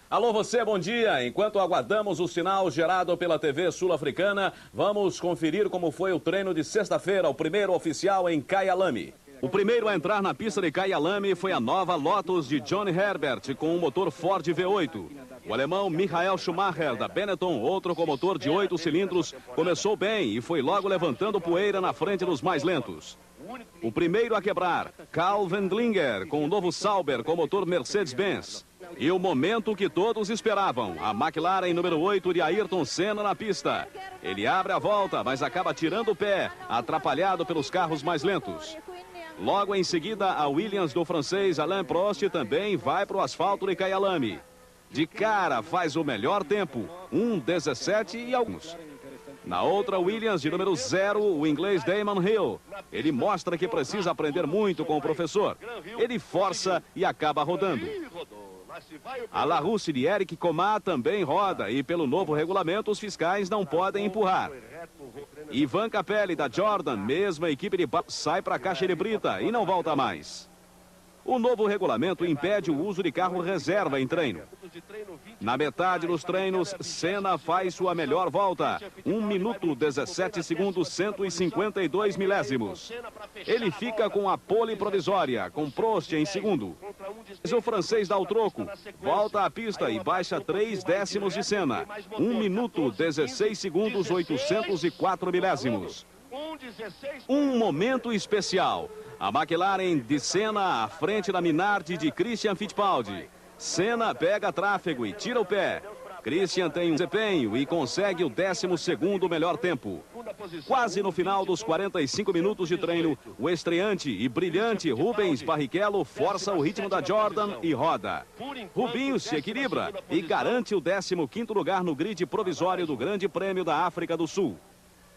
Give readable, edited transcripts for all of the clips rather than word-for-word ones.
Alô você, bom dia. Enquanto aguardamos o sinal gerado pela TV Sul-Africana, vamos conferir como foi o treino de sexta-feira, o primeiro oficial em Kyalami. O primeiro a entrar na pista de Kyalami foi a nova Lotus de Johnny Herbert, com um motor Ford V8. O alemão Michael Schumacher, da Benetton, outro com motor de 8 cilindros, começou bem e foi logo levantando poeira na frente dos mais lentos. O primeiro a quebrar, Karl Wendlinger, com o novo Sauber com motor Mercedes-Benz. E o momento que todos esperavam, a McLaren número 8 de Ayrton Senna na pista. Ele abre a volta, mas acaba tirando o pé, atrapalhado pelos carros mais lentos. Logo em seguida, a Williams do francês Alain Prost também vai para o asfalto de Kyalami. De cara faz o melhor tempo, 1:17 e alguns. Na outra Williams de número 0, o inglês Damon Hill. Ele mostra que precisa aprender muito com o professor. Ele força e acaba rodando. A Larousse de Eric Comat também roda e pelo novo regulamento os fiscais não podem empurrar. Ivan Capelli da Jordan, mesma equipe de sai para a caixa de brita e não volta mais. O novo regulamento impede o uso de carro reserva em treino. Na metade dos treinos, Senna faz sua melhor volta. 1 minuto 17 segundos 152 milésimos. Ele fica com a pole provisória, com Prost em segundo. Mas o francês dá o troco, volta à pista e baixa 3 décimos de Senna. 1 minuto 16 segundos 804 milésimos. Um momento especial. A McLaren de Senna à frente da Minardi de Christian Fittipaldi. Senna pega tráfego e tira o pé. Christian tem um desempenho e consegue o 12º melhor tempo. Quase no final dos 45 minutos de treino, o estreante e brilhante Rubens Barrichello força o ritmo da Jordan e roda. Rubinho se equilibra e garante o 15º lugar no grid provisório do Grande Prêmio da África do Sul.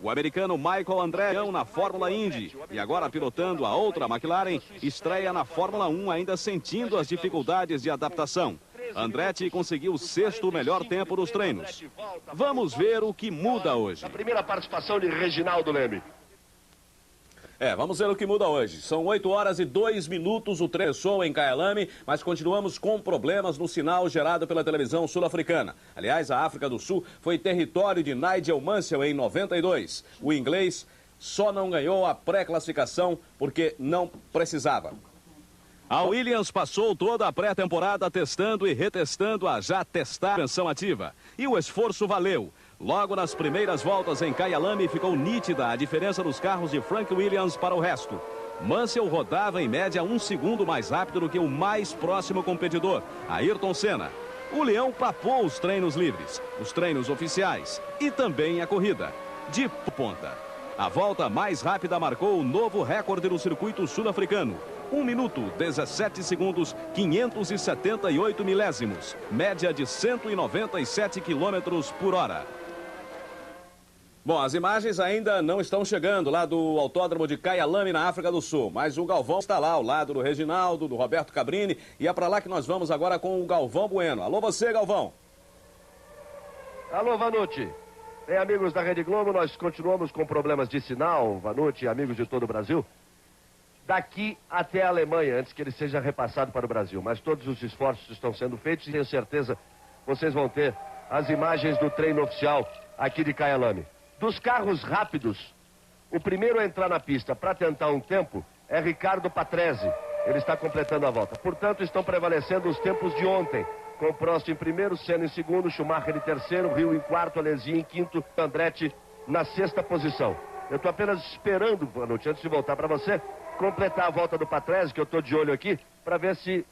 O americano Michael Andretti na Fórmula Indy e agora pilotando a outra McLaren, estreia na Fórmula 1 ainda sentindo as dificuldades de adaptação. Andretti conseguiu o 6º melhor tempo dos treinos. Vamos ver o que muda hoje. A primeira participação de Reginaldo Leme. Vamos ver o que muda hoje. São 8 horas e 2 minutos, o treino começou em Kyalami, mas continuamos com problemas no sinal gerado pela televisão sul-africana. Aliás, a África do Sul foi território de Nigel Mansell em 92. O inglês só não ganhou a pré-classificação porque não precisava. A Williams passou toda a pré-temporada testando e retestando a já testada suspensão ativa. E o esforço valeu. Logo nas primeiras voltas em Kyalami ficou nítida a diferença dos carros de Frank Williams para o resto. Mansell rodava em média 1 segundo mais rápido do que o mais próximo competidor, Ayrton Senna. O Leão papou os treinos livres, os treinos oficiais e também a corrida. De ponta. A volta mais rápida marcou o novo recorde do circuito sul-africano. 1 minuto, 17 segundos, 578 milésimos. Média de 197 quilômetros por hora. Bom, as imagens ainda não estão chegando lá do autódromo de Kyalami, na África do Sul. Mas o Galvão está lá, ao lado do Reginaldo, do Roberto Cabrini. E é para lá que nós vamos agora com o Galvão Bueno. Alô você, Galvão. Alô, Vanucci. Bem, amigos da Rede Globo, nós continuamos com problemas de sinal, Vanucci e amigos de todo o Brasil. Daqui até a Alemanha, antes que ele seja repassado para o Brasil. Mas todos os esforços estão sendo feitos e tenho certeza vocês vão ter as imagens do treino oficial aqui de Kyalami. Dos carros rápidos, o primeiro a entrar na pista para tentar um tempo é Ricardo Patrese. Ele está completando a volta. Portanto, estão prevalecendo os tempos de ontem. Com Prost em primeiro, Senna em segundo, Schumacher em terceiro, Hill em quarto, Alesi em quinto, Andretti na 6ª posição. Eu estou apenas esperando, Vanucci, antes de voltar para você, completar a volta do Patrese, que eu estou de olho aqui, para ver se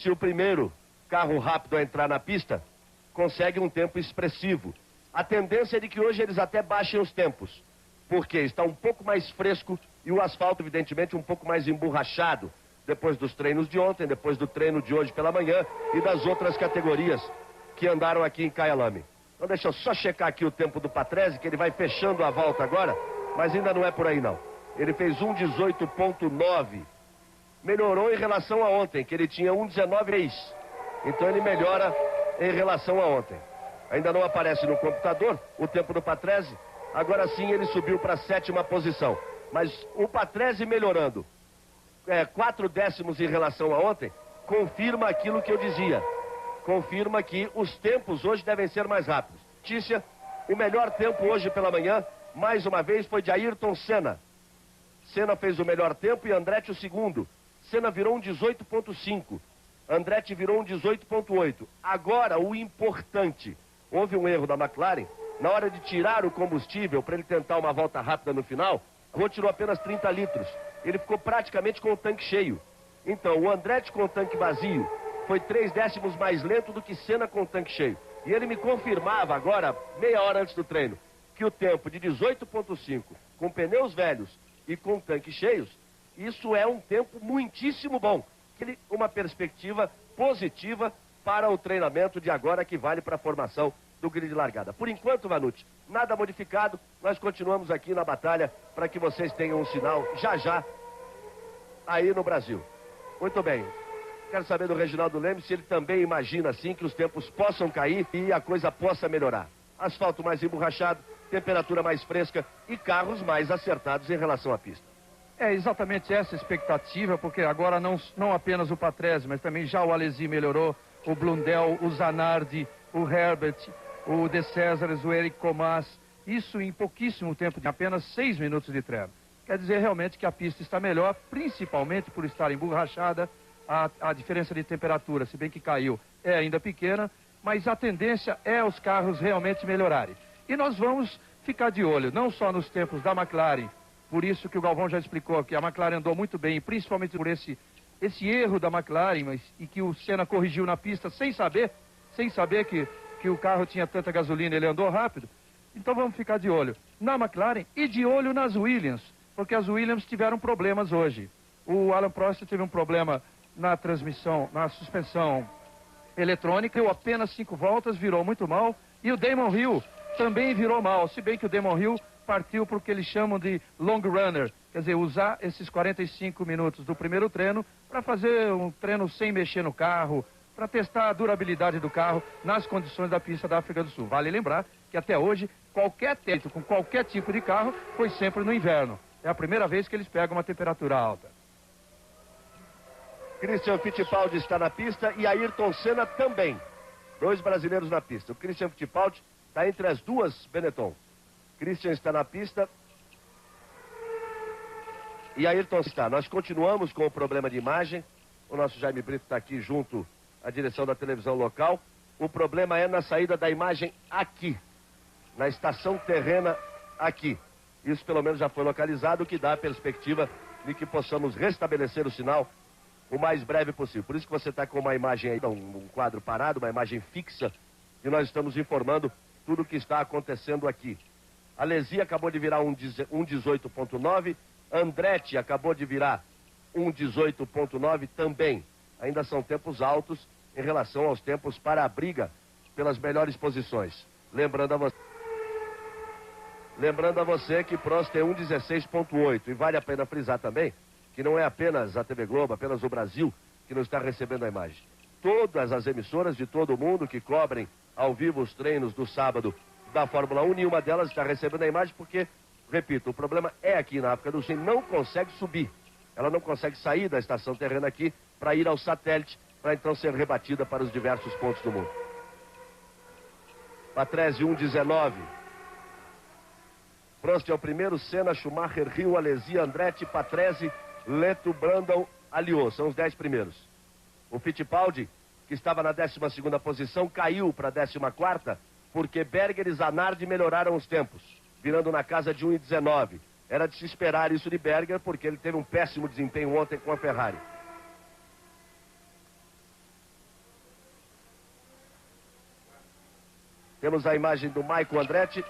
o primeiro carro rápido a entrar na pista consegue um tempo expressivo. A tendência é de que hoje eles até baixem os tempos, porque está um pouco mais fresco e o asfalto, evidentemente, um pouco mais emborrachado, depois dos treinos de ontem, depois do treino de hoje pela manhã e das outras categorias que andaram aqui em Kyalami. Então deixa eu só checar aqui o tempo do Patrese, que ele vai fechando a volta agora, mas ainda não é por aí não. Ele fez 1:18.9, melhorou em relação a ontem, que ele tinha 1:19.3, então ele melhora em relação a ontem. Ainda não aparece no computador o tempo do Patrese. Agora sim ele subiu para a 7ª posição. Mas o Patrese melhorando 4 décimos em relação a ontem, confirma aquilo que eu dizia. confirma que os tempos hoje devem ser mais rápidos. Notícia, o melhor tempo hoje pela manhã, mais uma vez, foi de Ayrton Senna. Senna fez o melhor tempo e Andretti o segundo. Senna virou um 18.5. Andretti virou um 18.8. Agora, o importante. Houve um erro da McLaren. Na hora de tirar o combustível para ele tentar uma volta rápida no final, tirou apenas 30 litros. Ele ficou praticamente com o tanque cheio. Então, o Andretti com o tanque vazio foi 3 décimos mais lento do que Senna com o tanque cheio. E ele me confirmava agora, meia hora antes do treino, que o tempo de 18.5 com pneus velhos e com tanques cheios, isso é um tempo muitíssimo bom. Uma perspectiva positiva para o treinamento de agora que vale para a formação do grid de largada. Por enquanto, Vanucci, nada modificado, nós continuamos aqui na batalha para que vocês tenham um sinal já aí no Brasil. Muito bem. Quero saber do Reginaldo Leme se ele também imagina assim que os tempos possam cair e a coisa possa melhorar. Asfalto mais emborrachado, temperatura mais fresca e carros mais acertados em relação à pista. É exatamente essa expectativa, porque agora não apenas o Patrese, mas também já o Alesi melhorou, o Blundell, o Zanardi, o Herbert, o De Césares, o Eric Comas, isso em pouquíssimo tempo, de apenas 6 minutos de treino. Quer dizer realmente que a pista está melhor, principalmente por estar emborrachada. A diferença de temperatura, se bem que caiu, é ainda pequena, mas a tendência é os carros realmente melhorarem. E nós vamos ficar de olho, não só nos tempos da McLaren, por isso que o Galvão já explicou que a McLaren andou muito bem, principalmente por esse erro da McLaren, e que o Senna corrigiu na pista sem saber que o carro tinha tanta gasolina, ele andou rápido. Então vamos ficar de olho na McLaren e de olho nas Williams, porque as Williams tiveram problemas hoje. O Alan Prost teve um problema na transmissão, na suspensão eletrônica, deu apenas 5 voltas, virou muito mal, e o Damon Hill também virou mal, se bem que o Damon Hill partiu para o que eles chamam de long runner, quer dizer, usar esses 45 minutos do primeiro treino para fazer um treino sem mexer no carro, para testar a durabilidade do carro nas condições da pista da África do Sul. Vale lembrar que até hoje, qualquer teto com qualquer tipo de carro foi sempre no inverno. É a primeira vez que eles pegam uma temperatura alta. Christian Fittipaldi está na pista e Ayrton Senna também. 2 brasileiros na pista. O Christian Fittipaldi está entre as duas Benetton. Christian está na pista e Ayrton está. Nós continuamos com o problema de imagem. O nosso Jaime Brito está aqui junto à direção da televisão local. O problema é na saída da imagem aqui, na estação terrena aqui. Isso pelo menos já foi localizado, o que dá a perspectiva de que possamos restabelecer o sinal o mais breve possível. Por isso que você está com uma imagem aí, um quadro parado, uma imagem fixa, e nós estamos informando tudo o que está acontecendo aqui. Alesi acabou de virar um 18.9, Andretti acabou de virar um 18.9 também. Ainda são tempos altos em relação aos tempos para a briga pelas melhores posições. Lembrando a você que Prost tem 1:16.8, e vale a pena frisar também que não é apenas a TV Globo, apenas o Brasil que não está recebendo a imagem. Todas as emissoras de todo o mundo que cobrem ao vivo os treinos do sábado da Fórmula 1, nenhuma delas está recebendo a imagem porque, repito, o problema é aqui na África do Sul, não consegue subir. Ela não consegue sair da estação terrena aqui para ir ao satélite, para então ser rebatida para os diversos pontos do mundo. Patrese 1:19. Prost é o primeiro, Senna, Schumacher, Hill, Alesi, Andretti, Patrese, Leto, Brundle, Aliot, são os 10 primeiros. O Fittipaldi, que estava na 12ª posição, caiu para a 14ª, porque Berger e Zanardi melhoraram os tempos, virando na casa de 1:19. Era de se esperar isso de Berger, porque ele teve um péssimo desempenho ontem com a Ferrari. Temos a imagem do Michael Andretti.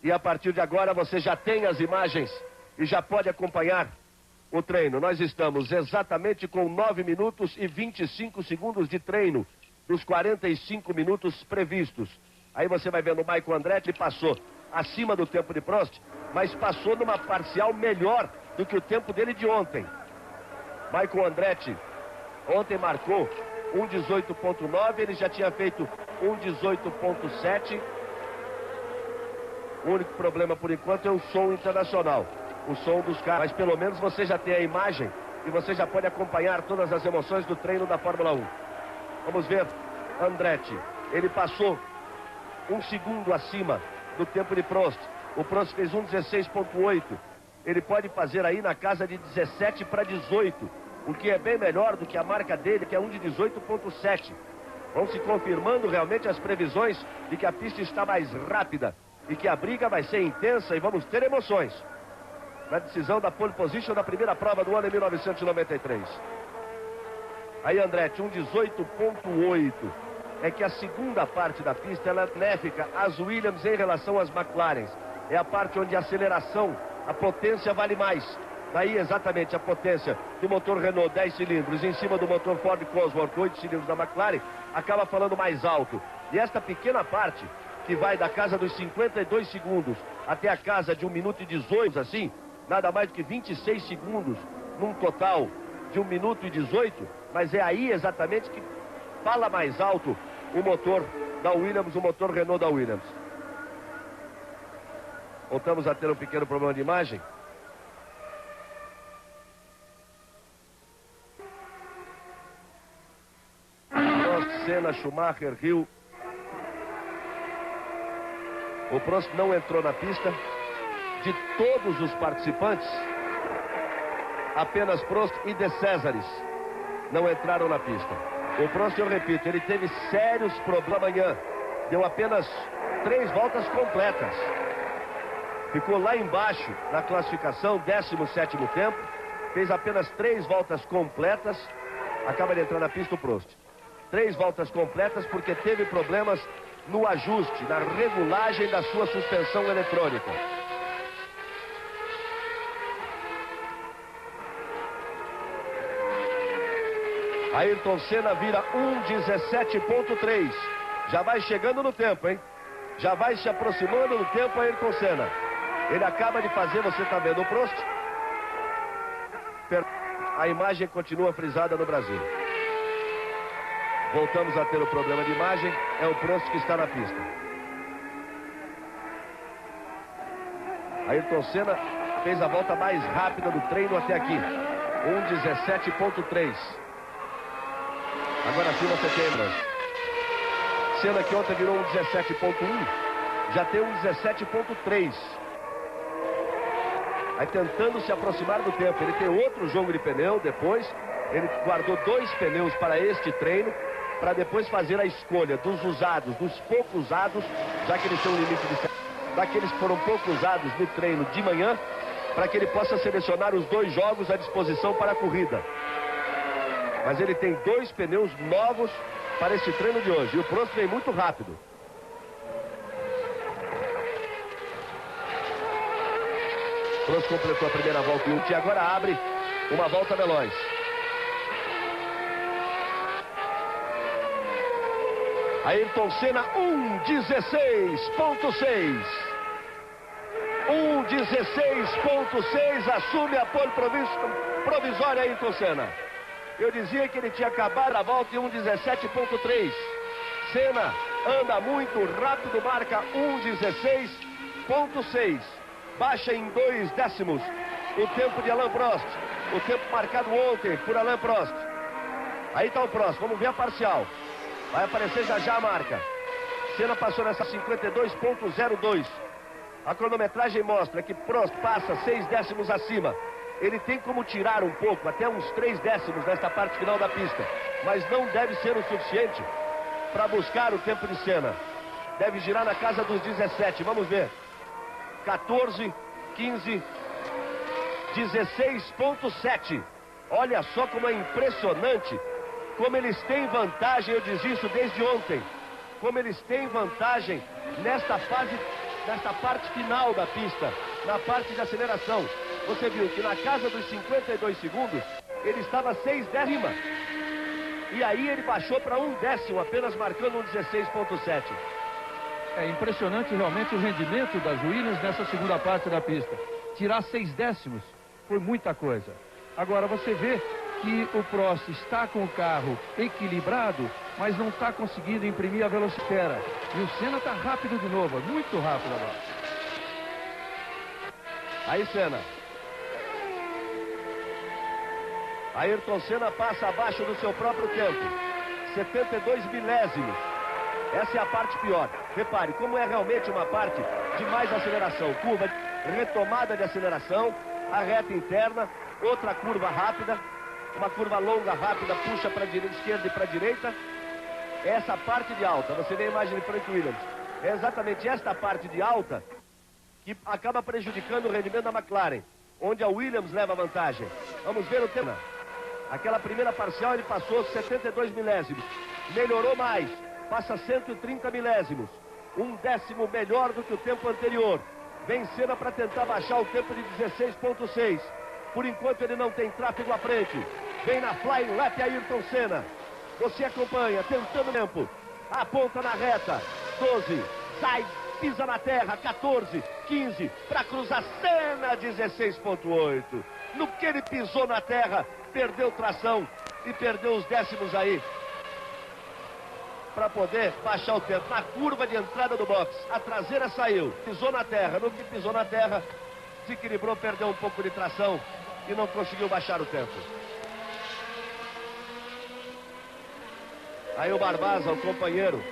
E a partir de agora você já tem as imagens e já pode acompanhar o treino. Nós estamos exatamente com 9 minutos e 25 segundos de treino dos 45 minutos previstos. Aí você vai vendo o Michael Andretti, passou acima do tempo de Prost, mas passou numa parcial melhor do que o tempo dele de ontem. Michael Andretti ontem marcou 1:18.9, ele já tinha feito 1:18.7. O único problema por enquanto é o som internacional, o som dos carros. Mas pelo menos você já tem a imagem e você já pode acompanhar todas as emoções do treino da Fórmula 1. Vamos ver Andretti. Ele passou 1 segundo acima do tempo de Prost. O Prost fez 1:16.8. Ele pode fazer aí na casa de 17 para 18, o que é bem melhor do que a marca dele, que é 1 de 18.7. Vão se confirmando realmente as previsões de que a pista está mais rápida e que a briga vai ser intensa e vamos ter emoções na decisão da pole position da primeira prova do ano em 1993. Aí Andretti, 1:18.8. É que a segunda parte da pista ela é benéfica às Williams em relação às McLaren. É a parte onde a aceleração, a potência vale mais. Daí exatamente a potência do motor Renault 10 cilindros em cima do motor Ford Cosworth 8 cilindros da McLaren acaba falando mais alto. E esta pequena parte que vai da casa dos 52 segundos até a casa de 1 minuto e 18, assim, nada mais do que 26 segundos num total de 1 minuto e 18, mas é aí exatamente que fala mais alto o motor da Williams, o motor Renault da Williams. Voltamos a ter um pequeno problema de imagem. Prost, Senna, Schumacher, Hill. O Prost não entrou na pista. De todos os participantes, apenas Prost e De Cesaris não entraram na pista. O Prost, eu repito, ele teve sérios problemas amanhã. Deu apenas 3 voltas completas. Ficou lá embaixo na classificação, 17º tempo. Fez apenas 3 voltas completas. Acaba de entrar na pista o Prost. 3 voltas completas porque teve problemas no ajuste, na regulagem da sua suspensão eletrônica. Ayrton Senna vira 1:17.3. Já vai chegando no tempo, hein? Já vai se aproximando do tempo Ayrton Senna. Ele acaba de fazer, você está vendo o Prost? A imagem continua frisada no Brasil. Voltamos a ter o problema de imagem. É o Prost que está na pista. Ayrton Senna fez a volta mais rápida do treino até aqui. 1:17.3. Agora sim você tem, Senna que ontem virou 1:17.1, já tem 1:17.3. Aí tentando se aproximar do tempo. Ele tem outro jogo de pneu depois. Ele guardou 2 pneus para este treino, para depois fazer a escolha dos usados, dos pouco usados, já que eles têm um limite de... daqueles que foram pouco usados no treino de manhã, para que ele possa selecionar os 2 jogos à disposição para a corrida. Mas ele tem 2 pneus novos para esse treino de hoje. E o Prost vem muito rápido. Prost completou a primeira volta e agora abre uma volta veloz. Ayrton Senna 1:16.6. 1:16.6 assume a pole provisória Ayrton Senna. Eu dizia que ele tinha acabado a volta em 1:17.3. Senna anda muito rápido, marca 1:16.6. Baixa em 2 décimos o tempo de Alain Prost. O tempo marcado ontem por Alain Prost. Aí está o Prost, vamos ver a parcial. Vai aparecer já a marca. Senna passou nessa 52.02. A cronometragem mostra que Prost passa 6 décimos acima. Ele tem como tirar um pouco, até uns 3 décimos nesta parte final da pista. Mas não deve ser o suficiente para buscar o tempo de Senna. Deve girar na casa dos 17, vamos ver. 14, 15, 16.7. Olha só como é impressionante, como eles têm vantagem, eu disse isso desde ontem. Como eles têm vantagem nesta fase, nesta parte final da pista, na parte de aceleração. Você viu que na casa dos 52 segundos, ele estava 6 décimos. E aí ele baixou para 1 décimo, apenas marcando 1:16.7. É impressionante realmente o rendimento das Williams nessa segunda parte da pista. Tirar 6 décimos foi muita coisa. Agora você vê que o Prost está com o carro equilibrado, mas não está conseguindo imprimir a velocidade. E o Senna está rápido de novo, muito rápido agora. Aí Senna. Ayrton Senna passa abaixo do seu próprio tempo. 72 milésimos. Essa é a parte pior. Repare como é realmente uma parte de mais aceleração. Curva, retomada de aceleração, a reta interna, outra curva rápida, uma curva longa, rápida, puxa para a esquerda e para a direita. Essa parte de alta, você vê a imagem de Frank Williams. É exatamente esta parte de alta que acaba prejudicando o rendimento da McLaren, onde a Williams leva vantagem. Vamos ver o tempo. Aquela primeira parcial ele passou 72 milésimos. Melhorou mais, passa 130 milésimos. Um décimo melhor do que o tempo anterior. Vem Senna para tentar baixar o tempo de 16.6. Por enquanto ele não tem tráfego à frente. Vem na Flying Lap Ayrton Senna. Você acompanha, tentando o tempo. Aponta na reta. 12, sai, pisa na terra. 14, 15, para cruzar Senna, 16.8. No que ele pisou na terra, perdeu tração e perdeu os décimos aí para poder baixar o tempo. Na curva de entrada do box, a traseira saiu, pisou na terra. No que pisou na terra, desequilibrou, perdeu um pouco de tração e não conseguiu baixar o tempo. Aí o Barbazza, o companheiro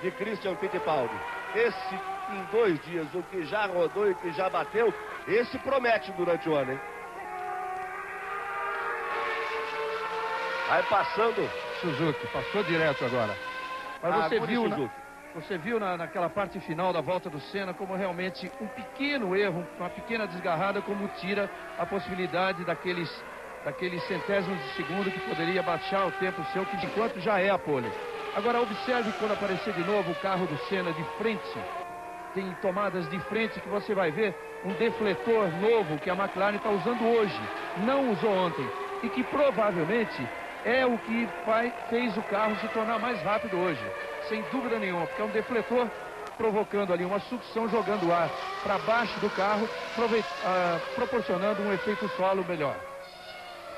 de Christian Fittipaldi. Esse, em 2 dias, o que já rodou e que já bateu, esse promete durante o ano, hein? Aí passando... Suzuki, passou direto agora. Mas você viu naquela parte final da volta do Senna como realmente um pequeno erro, uma pequena desgarrada, como tira a possibilidade daqueles centésimos de segundo que poderia baixar o tempo seu, que de enquanto já é a pole. Agora observe quando aparecer de novo o carro do Senna de frente. Tem tomadas de frente que você vai ver um defletor novo que a McLaren está usando hoje, não usou ontem, e que provavelmente é o que fez o carro se tornar mais rápido hoje, sem dúvida nenhuma, porque é um defletor provocando ali uma sucção, jogando ar para baixo do carro, proporcionando um efeito solo melhor.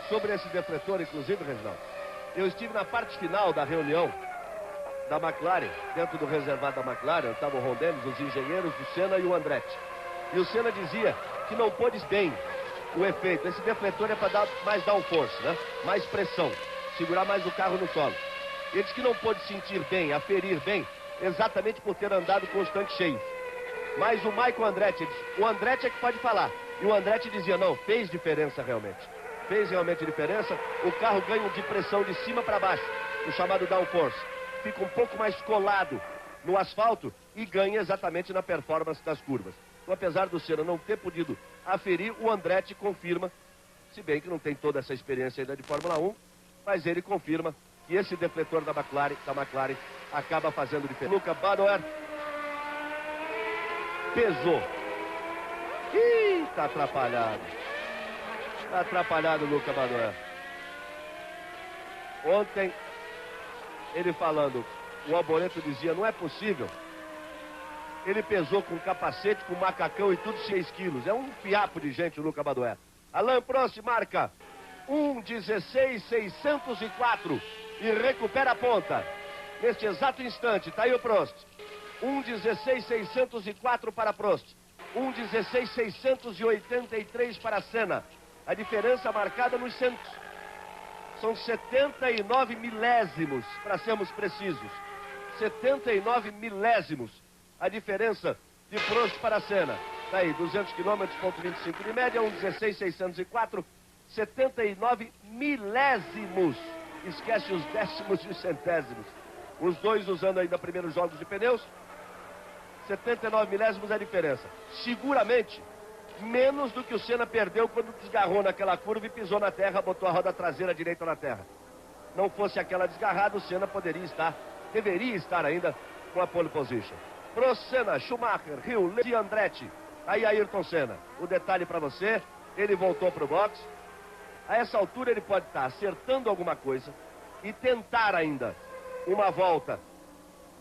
Sobre esse defletor, inclusive, Reginaldo, eu estive na parte final da reunião da McLaren, dentro do reservado da McLaren, estavam o Ron Dennis, os engenheiros, o Senna e o Andretti. E o Senna dizia que não pôde bem o efeito. Esse defletor é para dar mais downforce, né? Mais pressão, segurar mais o carro no solo. Ele disse que não pôde sentir bem, aferir bem, exatamente por ter andado com os tanques cheios. Mas o Michael Andretti, o Andretti é que pode falar. E o Andretti dizia, não, fez diferença realmente. Fez realmente diferença. O carro ganha de pressão de cima para baixo, o chamado downforce. Fica um pouco mais colado no asfalto e ganha exatamente na performance das curvas. Então, apesar do Senna não ter podido aferir, o Andretti confirma, se bem que não tem toda essa experiência ainda de Fórmula 1, mas ele confirma que esse defletor da McLaren acaba fazendo diferença. Luca Badoer pesou. Ih, tá atrapalhado. Tá atrapalhado o Luca Badoer. Ontem, ele falando, o Alboreto dizia, não é possível. Ele pesou com capacete, com macacão e tudo 6 quilos. É um fiapo de gente o Luca Badoer. Alain Prost marca 1:16.604 e recupera a ponta. Neste exato instante, tá aí o Prost. 1:16.604 para Prost. 1:16.683 para Senna. A diferença marcada nos centros. São 79 milésimos, para sermos precisos. 79 milésimos. A diferença de Prost para Senna. Está aí, 200 km, ponto 25 de média, 1:16.604, 79 milésimos. Esquece os décimos e os centésimos. Os dois usando ainda primeiros jogos de pneus. 79 milésimos é a diferença. Seguramente, menos do que o Senna perdeu quando desgarrou naquela curva e pisou na terra, botou a roda traseira direita na terra. Não fosse aquela desgarrada, o Senna deveria estar ainda com a pole position. Prost, Senna, Schumacher, Hill, e Andretti. Aí Ayrton Senna. O detalhe para você, ele voltou para o box. A essa altura ele pode estar acertando alguma coisa e tentar ainda uma volta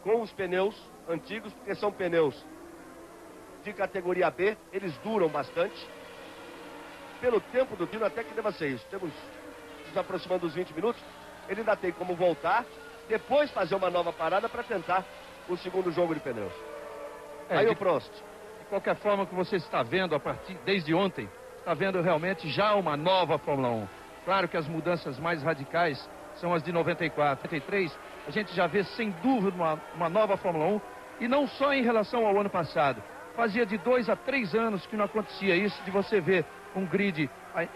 com os pneus antigos, porque são pneus de categoria B, eles duram bastante. Pelo tempo do tiro, até que deva ser isso. Estamos nos aproximando dos 20 minutos. Ele ainda tem como voltar, depois fazer uma nova parada para tentar o segundo jogo de pneus. Aí o Prost. De qualquer forma que você está vendo desde ontem, está vendo realmente já uma nova Fórmula 1. Claro que as mudanças mais radicais são as de 94, 93. A gente já vê sem dúvida uma nova Fórmula 1, e não só em relação ao ano passado. Fazia de 2 a 3 anos que não acontecia isso, de você ver um grid,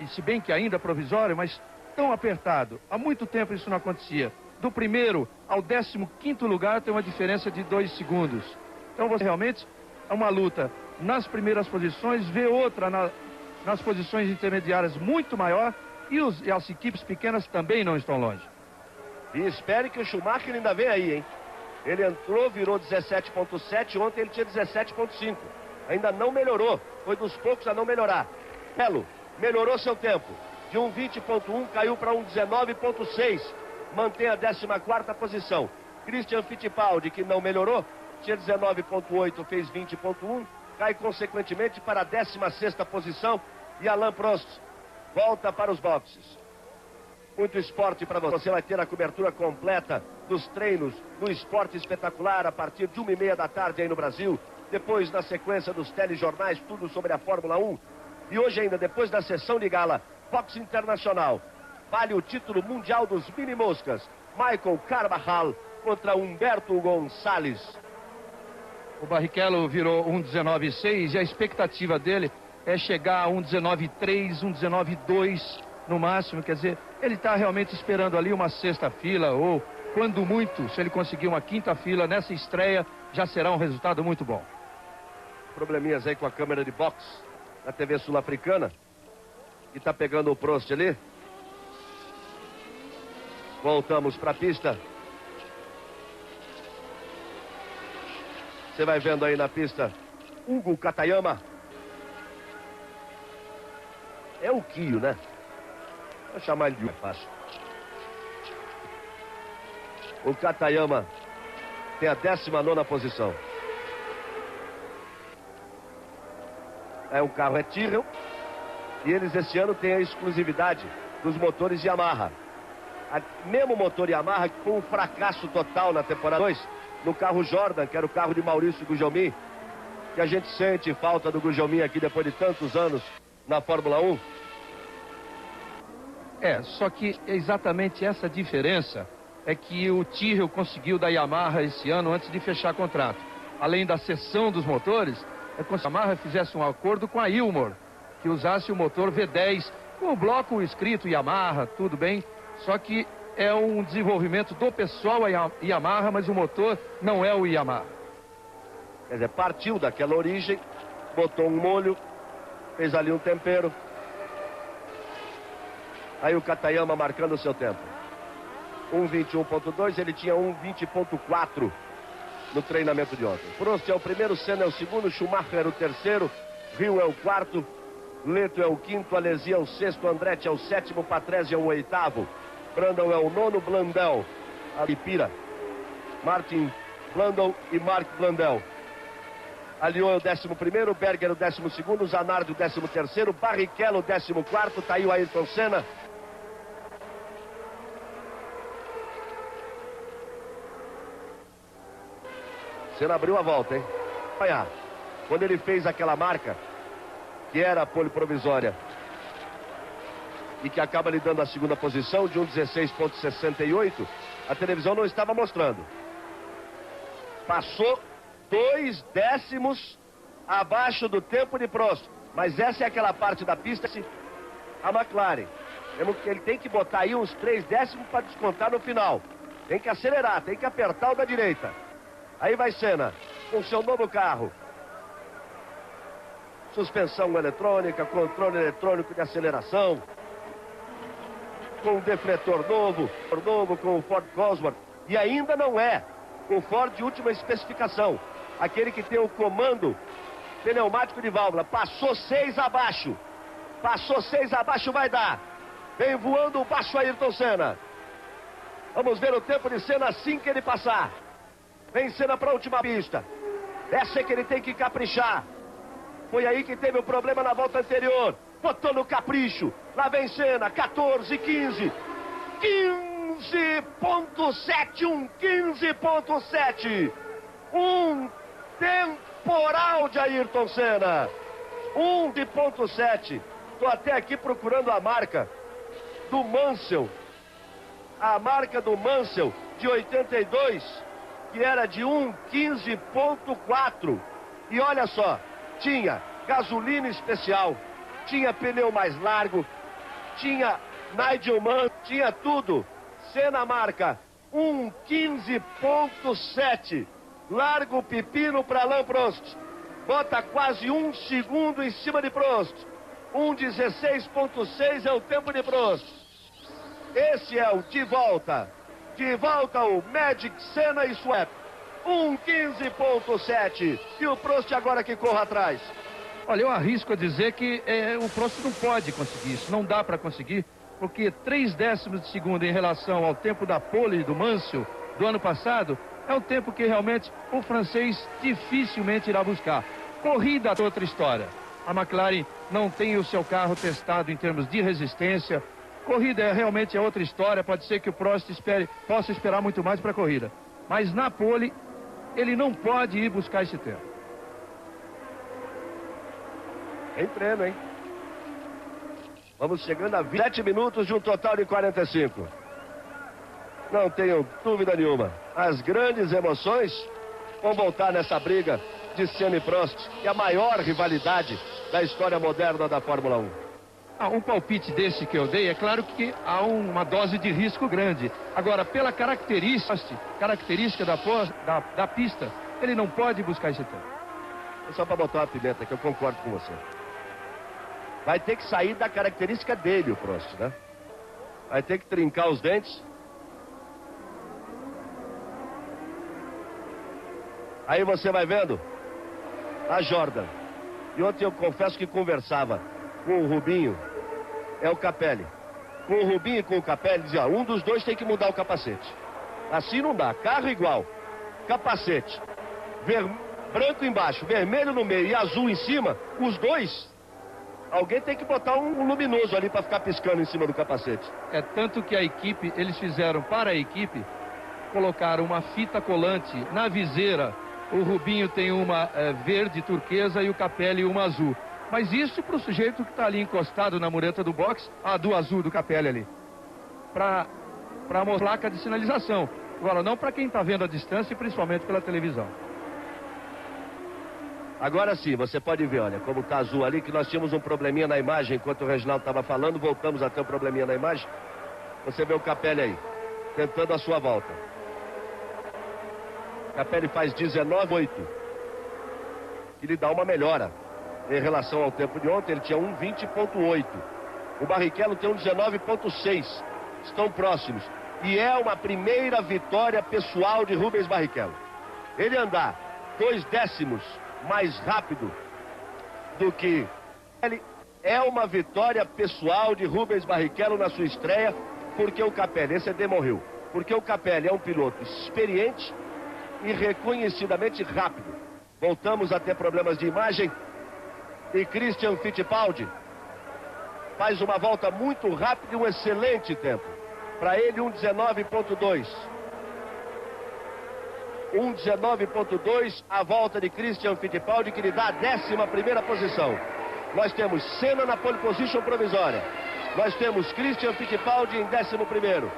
se bem que ainda provisório, mas tão apertado. Há muito tempo isso não acontecia. Do primeiro ao 15º lugar tem uma diferença de 2 segundos. Então você realmente é uma luta nas primeiras posições, vê outra nas posições intermediárias muito maior, e as equipes pequenas também não estão longe. E espere que o Schumacher ainda vem aí, hein? Ele entrou, virou 17.7, ontem ele tinha 17.5. Ainda não melhorou, foi dos poucos a não melhorar. Melo melhorou seu tempo. De 1:20.1 caiu para 1:19.6. Mantém a 14ª posição. Christian Fittipaldi, que não melhorou, tinha 19.8, fez 20.1. Cai consequentemente para a 16ª posição. E Alain Prost volta para os boxes. Muito esporte para você. Você vai ter a cobertura completa dos treinos do Esporte Espetacular a partir de 1:30 da tarde aí no Brasil. Depois, na sequência dos telejornais, tudo sobre a Fórmula 1. E hoje ainda, depois da sessão de gala, boxe internacional. Vale o título mundial dos mini-moscas. Michael Carvajal contra Humberto Gonçalves. O Barrichello virou 1:19.6 e a expectativa dele é chegar a 1:19.3, 1:19.2 no máximo. Quer dizer, ele está realmente esperando ali uma 6ª fila, ou quando muito, se ele conseguir uma 5ª fila nessa estreia, já será um resultado muito bom. Probleminhas aí com a câmera de boxe na TV sul-africana, que está pegando o Prost ali. Voltamos para a pista. Você vai vendo aí na pista Hugo Katayama. É o Kio, né? Vou chamar ele de mais fácil. O Katayama tem a 19ª posição. O carro é Tyrrell. E eles esse ano têm a exclusividade dos motores Yamaha. Mesmo motor Yamaha, com um fracasso total na temporada 2, no carro Jordan, que era o carro de Maurício Gugelmin, que a gente sente falta do Gugelmin aqui depois de tantos anos na Fórmula 1. Só que exatamente essa diferença é que o Tyrrell conseguiu da Yamaha esse ano antes de fechar contrato. Além da cessão dos motores, é como se a Yamaha fizesse um acordo com a Ilmor, que usasse o motor V10, com o bloco escrito Yamaha, tudo bem, só que é um desenvolvimento do pessoal Yamaha, mas o motor não é o Yamaha. Quer dizer, partiu daquela origem, botou um molho, fez ali um tempero. Aí o Katayama marcando o seu tempo. 1:21.2, ele tinha 1:20.4 no treinamento de ontem. Prost é o primeiro, Senna é o segundo, Schumacher é o terceiro, Hill é o quarto, Leto é o quinto, Alesi é o sexto, Andretti é o sétimo, Patrese é o oitavo, Brandon é o nono, Blundell, Alipira, Martin Blundell e Mark Blundell. Alion é o 11º, Berger o 12º, Zanardi o 13º, Barrichello o 14º, tá aí o Ayrton Senna. Senna abriu a volta, hein? Olha, quando ele fez aquela marca, que era a pole provisória, e que acaba lhe dando a 2ª posição de 1:16.68, a televisão não estava mostrando. Passou 2 décimos abaixo do tempo de Prost. Mas essa é aquela parte da pista, a McLaren. Ele tem que botar aí uns 3 décimos para descontar no final. Tem que acelerar, tem que apertar o da direita. Aí vai Senna, com seu novo carro. Suspensão eletrônica, controle eletrônico de aceleração. Com um defletor novo, com o Ford Cosworth. E ainda não é o Ford de última especificação. Aquele que tem o comando pneumático de válvula. Passou 6 abaixo. Passou 6 abaixo, vai dar. Vem voando o baixo Ayrton Senna. Vamos ver o tempo de Senna assim que ele passar. Vem Senna para a última pista. Essa é que ele tem que caprichar. Foi aí que teve o problema na volta anterior. Botou no capricho. Lá vem Senna, 14, 15. 15.7, 15.7. Um temporal de Ayrton Senna. 1.7. Estou até aqui procurando a marca do Mansell. A marca do Mansell de 82, que era de 1:15.4. E olha só, tinha gasolina especial, tinha pneu mais largo, tinha Nigel Mansell, tinha tudo. Senna marca 1:15.7. Larga o pepino para Alain Prost. Bota quase 1 segundo em cima de Prost. 1:16.6 é o tempo de Prost. Esse é o de volta. De volta o Magic Senna e Swap. 1:15.7. E o Prost agora que corre atrás. Olha, eu arrisco a dizer que o Prost não pode conseguir isso. Não dá para conseguir, porque 3 décimos de segundo em relação ao tempo da pole do Mansell do ano passado é um tempo que realmente o francês dificilmente irá buscar. Corrida é outra história. A McLaren não tem o seu carro testado em termos de resistência. Corrida realmente é outra história. Pode ser que o Prost possa esperar muito mais para a corrida. Mas na pole, ele não pode ir buscar esse tempo. Em treino, hein? Vamos chegando a 27 minutos de um total de 45. Não tenho dúvida nenhuma. As grandes emoções vão voltar nessa briga de Senna e Prost, que é a maior rivalidade da história moderna da Fórmula 1. Um palpite desse que eu dei, é claro que há uma dose de risco grande. Agora, pela característica da pista, ele não pode buscar esse tempo. É só para botar uma pimenta, que eu concordo com você. Vai ter que sair da característica dele, o Prost, né? Vai ter que trincar os dentes. Aí você vai vendo a Jordan. E ontem eu confesso que conversava com o Rubinho, é o Capelli. Com o Rubinho e com o Capelli, dizia, um dos dois tem que mudar o capacete. Assim não dá. Carro igual, capacete, branco embaixo, vermelho no meio e azul em cima, os dois, alguém tem que botar um luminoso ali para ficar piscando em cima do capacete. É tanto que eles fizeram para a equipe, colocaram uma fita colante na viseira. O Rubinho tem uma verde turquesa e o Capelli uma azul. Mas isso para o sujeito que está ali encostado na mureta do box, do azul do Capelli ali. Para a placa de sinalização. Agora, não para quem está vendo a distância e principalmente pela televisão. Agora sim, você pode ver, olha, como está azul ali, que nós tínhamos um probleminha na imagem enquanto o Reginaldo estava falando, voltamos a ter um probleminha na imagem. Você vê o Capelli aí, tentando a sua volta. Capelli faz 19:8. Ele dá uma melhora em relação ao tempo de ontem. Ele tinha 1:20.8. O Barrichello tem 19.6. Estão próximos. E é uma primeira vitória pessoal de Rubens Barrichello. Ele andar 2 décimos mais rápido do que ele é uma vitória pessoal de Rubens Barrichello na sua estreia, porque o Capelli, esse é Damon Hill, porque o Capelli é um piloto experiente e reconhecidamente rápido. Voltamos a ter problemas de imagem e Christian Fittipaldi faz uma volta muito rápida e um excelente tempo. Para ele 1:19.2. 1:19.2 a volta de Christian Fittipaldi, que lhe dá a 11ª posição. Nós temos Senna na pole position provisória. Nós temos Christian Fittipaldi em 11º.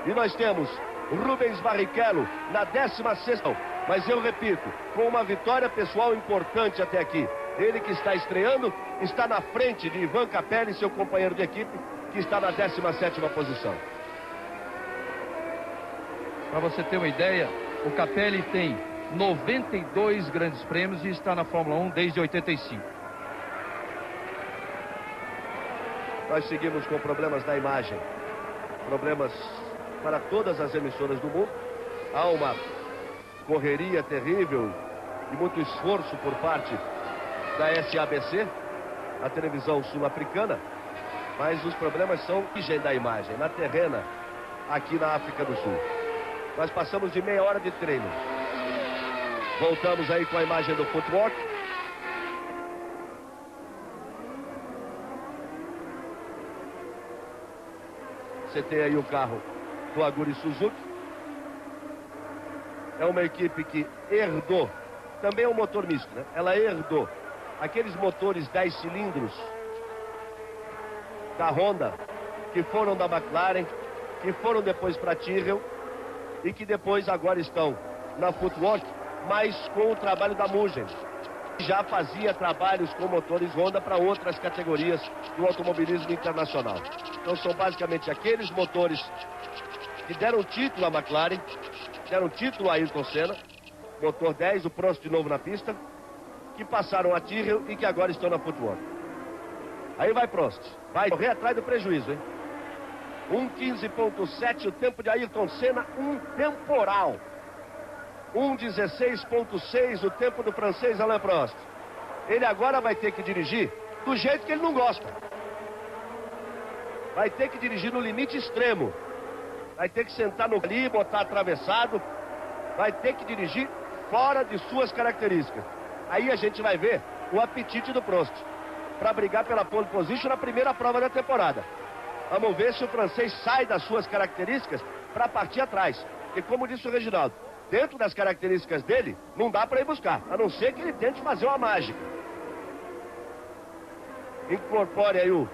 E nós temos Rubens Barrichello na 16ª. Mas eu repito, com uma vitória pessoal importante até aqui. Ele que está estreando, está na frente de Ivan Capelli, seu companheiro de equipe, que está na 17ª posição. Para você ter uma ideia, o Capelli tem 92 grandes prêmios e está na Fórmula 1 desde 85. Nós seguimos com problemas da imagem. Problemas para todas as emissoras do mundo. Há uma correria terrível e muito esforço por parte da SABC, a televisão sul-africana, mas os problemas são da imagem, na terrena, aqui na África do Sul. Nós passamos de meia hora de treino. Voltamos aí com a imagem do footwork. Você tem aí o carro do Aguri Suzuki. É uma equipe que herdou, também é um motor misto, né? Ela herdou aqueles motores 10 cilindros da Honda que foram da McLaren, que foram depois para Tyrrell e que depois agora estão na Footwork, mas com o trabalho da Mugen. Já fazia trabalhos com motores Honda para outras categorias do automobilismo internacional. Então são basicamente aqueles motores que deram título à McLaren, deram título a Ayrton Senna, motor 10, o Prost de novo na pista, que passaram a Tyrrell e que agora estão na Footwork. Aí vai Prost, vai correr atrás do prejuízo, hein? 1:15.7 o tempo de Ayrton Senna, um temporal. 1:16.6 o tempo do francês Alain Prost. Ele agora vai ter que dirigir do jeito que ele não gosta. Vai ter que dirigir no limite extremo. Vai ter que sentar no ali, botar atravessado. Vai ter que dirigir fora de suas características. Aí a gente vai ver o apetite do Prost para brigar pela pole position na primeira prova da temporada. Vamos ver se o francês sai das suas características para partir atrás. E como disse o Reginaldo, dentro das características dele, não dá para ir buscar, a não ser que ele tente fazer uma mágica. Incorpore aí o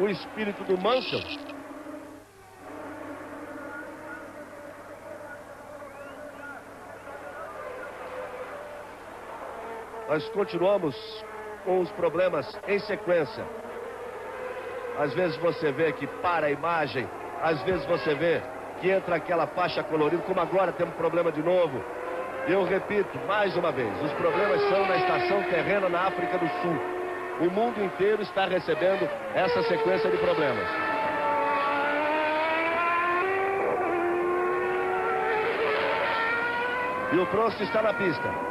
espírito do Mansell. Nós continuamos com os problemas em sequência. Às vezes você vê que para a imagem, às vezes você vê que entra aquela faixa colorida, como agora temos problema de novo. Eu repito, mais uma vez, os problemas são na estação terrena na África do Sul. O mundo inteiro está recebendo essa sequência de problemas. E o Prost está na pista.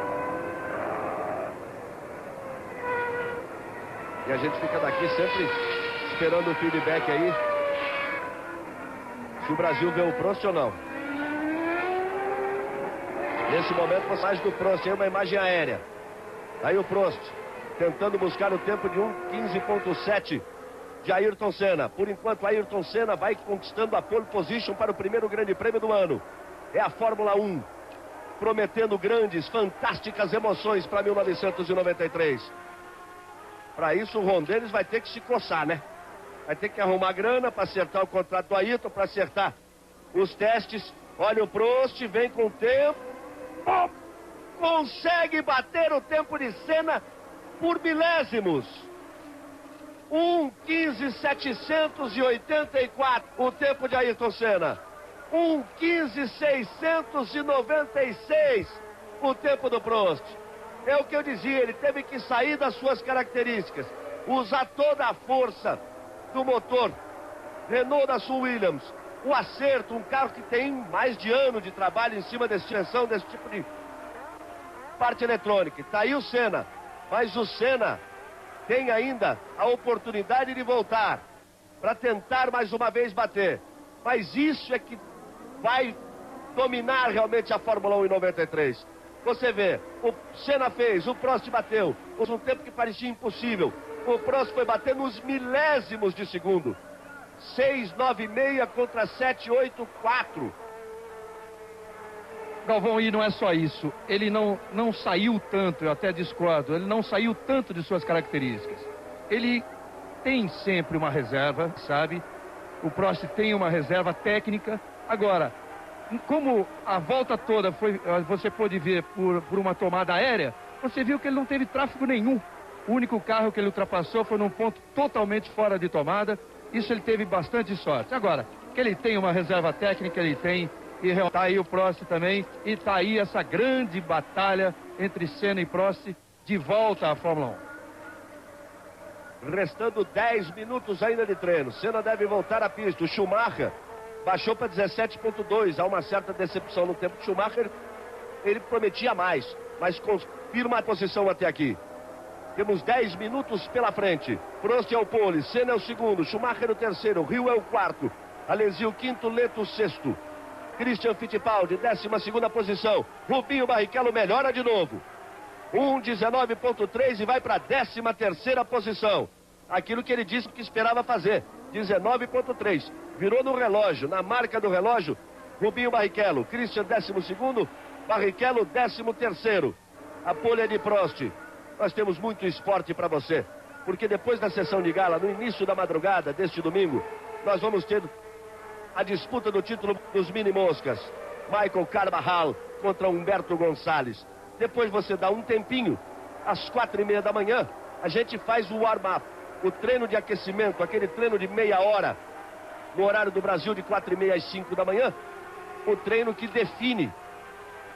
E a gente fica daqui sempre esperando o feedback aí. Se o Brasil vê o Prost ou não. Nesse momento, mais do Prost, aí uma imagem aérea. Aí o Prost, tentando buscar o tempo de 1:15.7 de Ayrton Senna. Por enquanto, Ayrton Senna vai conquistando a pole position para o primeiro grande prêmio do ano. É a Fórmula 1, prometendo grandes, fantásticas emoções para 1993. Para isso, o Rondeles vai ter que se coçar, né? Vai ter que arrumar grana para acertar o contrato do Ayrton, para acertar os testes. Olha o Prost, vem com o tempo. Oh, consegue bater o tempo de Senna por milésimos. 1:15.784 o tempo de Ayrton Senna. 1:15.696 o tempo do Prost. É o que eu dizia, ele teve que sair das suas características, usar toda a força do motor Renault da Sul Williams, o acerto, um carro que tem mais de ano de trabalho em cima dessa extensão, desse tipo de parte eletrônica. Está aí o Senna, mas o Senna tem ainda a oportunidade de voltar para tentar mais uma vez bater. Mas isso é que vai dominar realmente a Fórmula 1 em 93. Você vê, o Senna fez, o Prost bateu, um tempo que parecia impossível. O Prost foi bater nos milésimos de segundo. 6,96 contra 7,84. Galvão, e não é só isso. Ele não saiu tanto, eu até discordo, ele não saiu tanto de suas características. Ele tem sempre uma reserva, sabe? O Prost tem uma reserva técnica. Agora, como a volta toda foi, você pôde ver por uma tomada aérea, você viu que ele não teve tráfego nenhum. O único carro que ele ultrapassou foi num ponto totalmente fora de tomada. Isso ele teve bastante sorte. Agora, que ele tem uma reserva técnica, ele tem. E está aí o Prost também. E está aí essa grande batalha entre Senna e Prost de volta à Fórmula 1. Restando 10 minutos ainda de treino. Senna deve voltar à pista. O Schumacher baixou para 17,2. Há uma certa decepção no tempo. O Schumacher, ele prometia mais, mas confirma a posição até aqui. Temos 10 minutos pela frente. Prost é o pole, Senna é o segundo, Schumacher o terceiro, Hill é o quarto, Alesi o quinto, Leto o sexto. Christian Fittipaldi, 12ª posição. Rubinho Barrichello melhora de novo. 1:19.3 e vai para a 13ª posição. Aquilo que ele disse que esperava fazer. 19.3. Virou no relógio, na marca do relógio. Rubinho Barrichello, Christian 12º, Barrichello 13º. A pole é de Prost. Nós temos muito esporte para você, porque depois da sessão de gala, no início da madrugada deste domingo, nós vamos ter a disputa do título dos mini moscas. Michael Carvajal contra Humberto Gonçalves. Depois você dá um tempinho, às 4h30 da manhã, a gente faz o warm-up, o treino de aquecimento, aquele treino de meia hora, no horário do Brasil, de 4h30 às 5 da manhã, o treino que define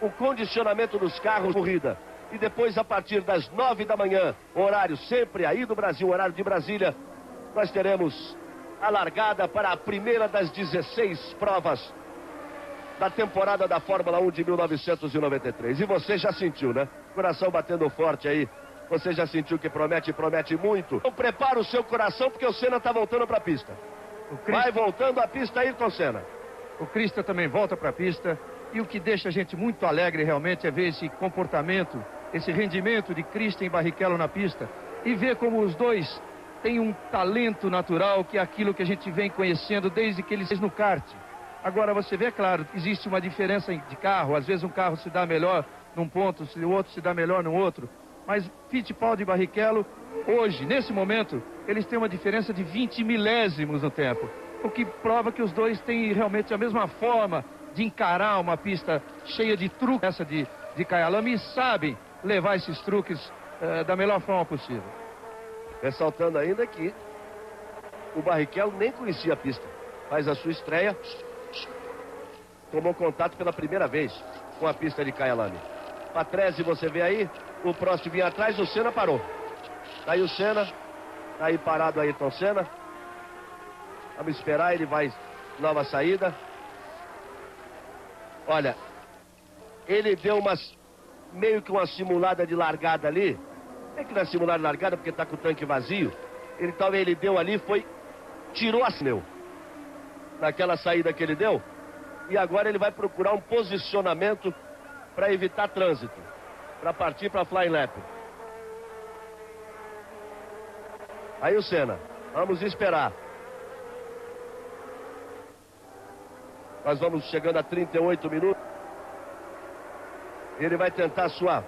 o condicionamento dos carros de corrida. E depois, a partir das 9 da manhã, horário sempre aí do Brasil, horário de Brasília, nós teremos a largada para a primeira das 16 provas da temporada da Fórmula 1 de 1993. E você já sentiu, né? Coração batendo forte aí. Você já sentiu que promete muito. Então prepara o seu coração, porque o Senna está voltando para a pista. Vai voltando à pista, Ayrton Senna. O Christian também volta para a pista. E o que deixa a gente muito alegre realmente é ver esse comportamento, esse rendimento de Christian e Barrichello na pista. E ver como os dois têm um talento natural, que é aquilo que a gente vem conhecendo desde que eles no kart. Agora você vê, claro, existe uma diferença de carro. Às vezes um carro se dá melhor num ponto, o outro se dá melhor no outro. Mas Fittipaldi e Barrichello, hoje, nesse momento, eles têm uma diferença de 20 milésimos no tempo. O que prova que os dois têm realmente a mesma forma de encarar uma pista cheia de truques, essa de Kyalami, e sabem levar esses truques da melhor forma possível. Ressaltando ainda que o Barrichello nem conhecia a pista. Faz a sua estreia, tomou contato pela primeira vez com a pista de Kyalami. Patrese, você vê aí, o Prost vinha atrás, o Senna parou. Tá aí o Senna, tá aí parado aí Ayrton Senna. Vamos esperar, ele vai, nova saída. Olha, ele deu meio que uma simulada de largada ali. É que não é simulada de largada porque tá com o tanque vazio. Então ele deu ali, tirou a pneu naquela saída que ele deu. E agora ele vai procurar um posicionamento para evitar trânsito, para partir para flying lap. Aí o Senna, vamos esperar. Nós vamos chegando a 38 minutos. Ele vai tentar a sua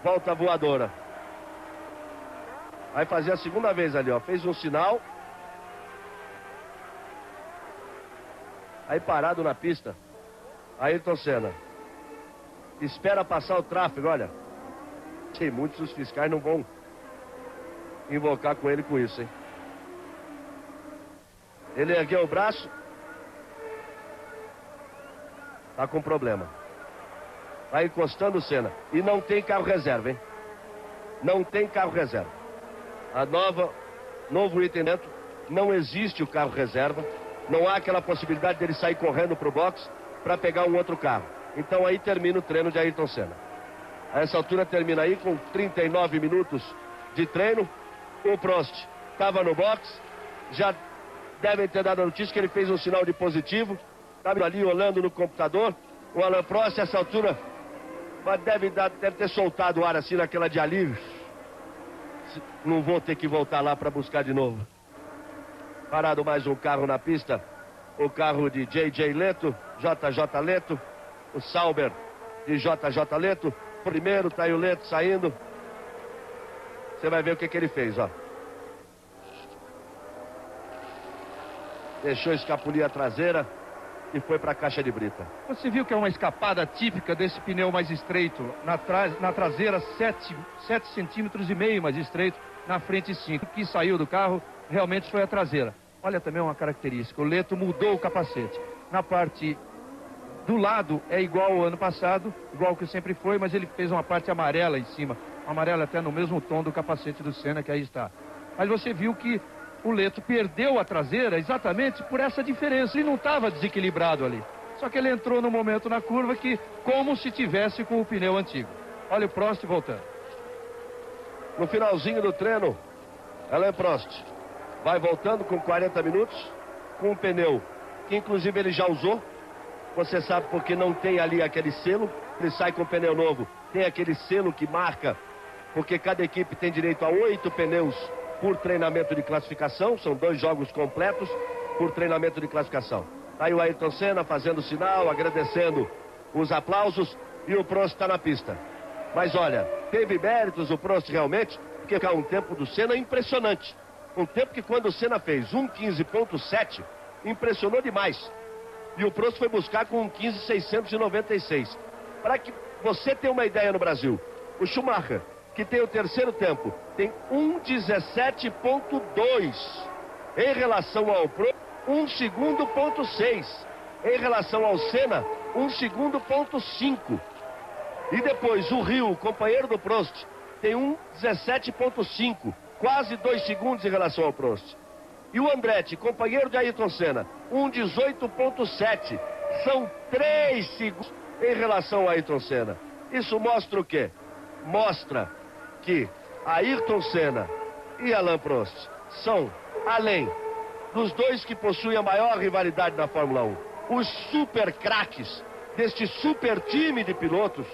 volta voadora. Vai fazer a segunda vez ali, ó. Fez um sinal. Aí parado na pista, Ayrton Senna. Espera passar o tráfego, olha. Tem muitos, os fiscais não vão invocar com ele com isso, hein? Ele ergueu o braço. Tá com problema. Vai encostando o Senna. E não tem carro reserva, hein? Não tem carro reserva. Novo item dentro. Não existe o carro reserva. Não há aquela possibilidade dele sair correndo pro box para pegar um outro carro. Então aí termina o treino de Ayrton Senna. A essa altura termina aí com 39 minutos de treino. O Prost estava no box. Já devem ter dado a notícia que ele fez um sinal de positivo. Estava ali olhando no computador. O Alain Prost, a essa altura, deve ter soltado o ar assim naquela de alívio. Não vou ter que voltar lá para buscar de novo. Parado mais um carro na pista. O carro de JJ Leto, JJ Leto. O Sauber de JJ Leto. Primeiro, tá aí o Leto saindo. Você vai ver o que ele fez, ó. Deixou escapulir a traseira e foi para a caixa de brita. Você viu que é uma escapada típica desse pneu mais estreito. Na traseira, 7,5 centímetros mais estreito. Na frente, 5. O que saiu do carro realmente foi a traseira. Olha também uma característica. O Leto mudou o capacete. Na parte do lado é igual ao ano passado, igual que sempre foi, mas ele fez uma parte amarela em cima. Amarela até no mesmo tom do capacete do Senna, que aí está. Mas você viu que o Leto perdeu a traseira exatamente por essa diferença. Ele não estava desequilibrado ali. Só que ele entrou no momento na curva que, como se tivesse com o pneu antigo. Olha o Prost voltando. No finalzinho do treino, Alain Prost vai voltando com 40 minutos, com um pneu que inclusive ele já usou. Você sabe porque não tem ali aquele selo. Ele sai com pneu novo. Tem aquele selo que marca, porque cada equipe tem direito a 8 pneus por treinamento de classificação. São 2 jogos completos por treinamento de classificação. Aí o Ayrton Senna fazendo sinal, agradecendo os aplausos, e o Prost está na pista. Mas olha, teve méritos o Prost realmente, porque é um tempo do Senna impressionante. Um tempo que quando o Senna fez 1:15.7, impressionou demais. E o Prost foi buscar com 1:15.696. Para que você tenha uma ideia no Brasil, o Schumacher, que tem o terceiro tempo, tem 1:17.2 em relação ao Prost, 1 segundo.6. Em relação ao Senna, 1 segundo.5. E depois o Rio, companheiro do Prost, tem 1:17.5, quase 2 segundos em relação ao Prost. E o Andretti, companheiro de Ayrton Senna, 1:18.7. São 3 segundos em relação a Ayrton Senna. Isso mostra o quê? Mostra que Ayrton Senna e Alain Prost são, além dos dois que possuem a maior rivalidade na Fórmula 1, os super craques deste super time de pilotos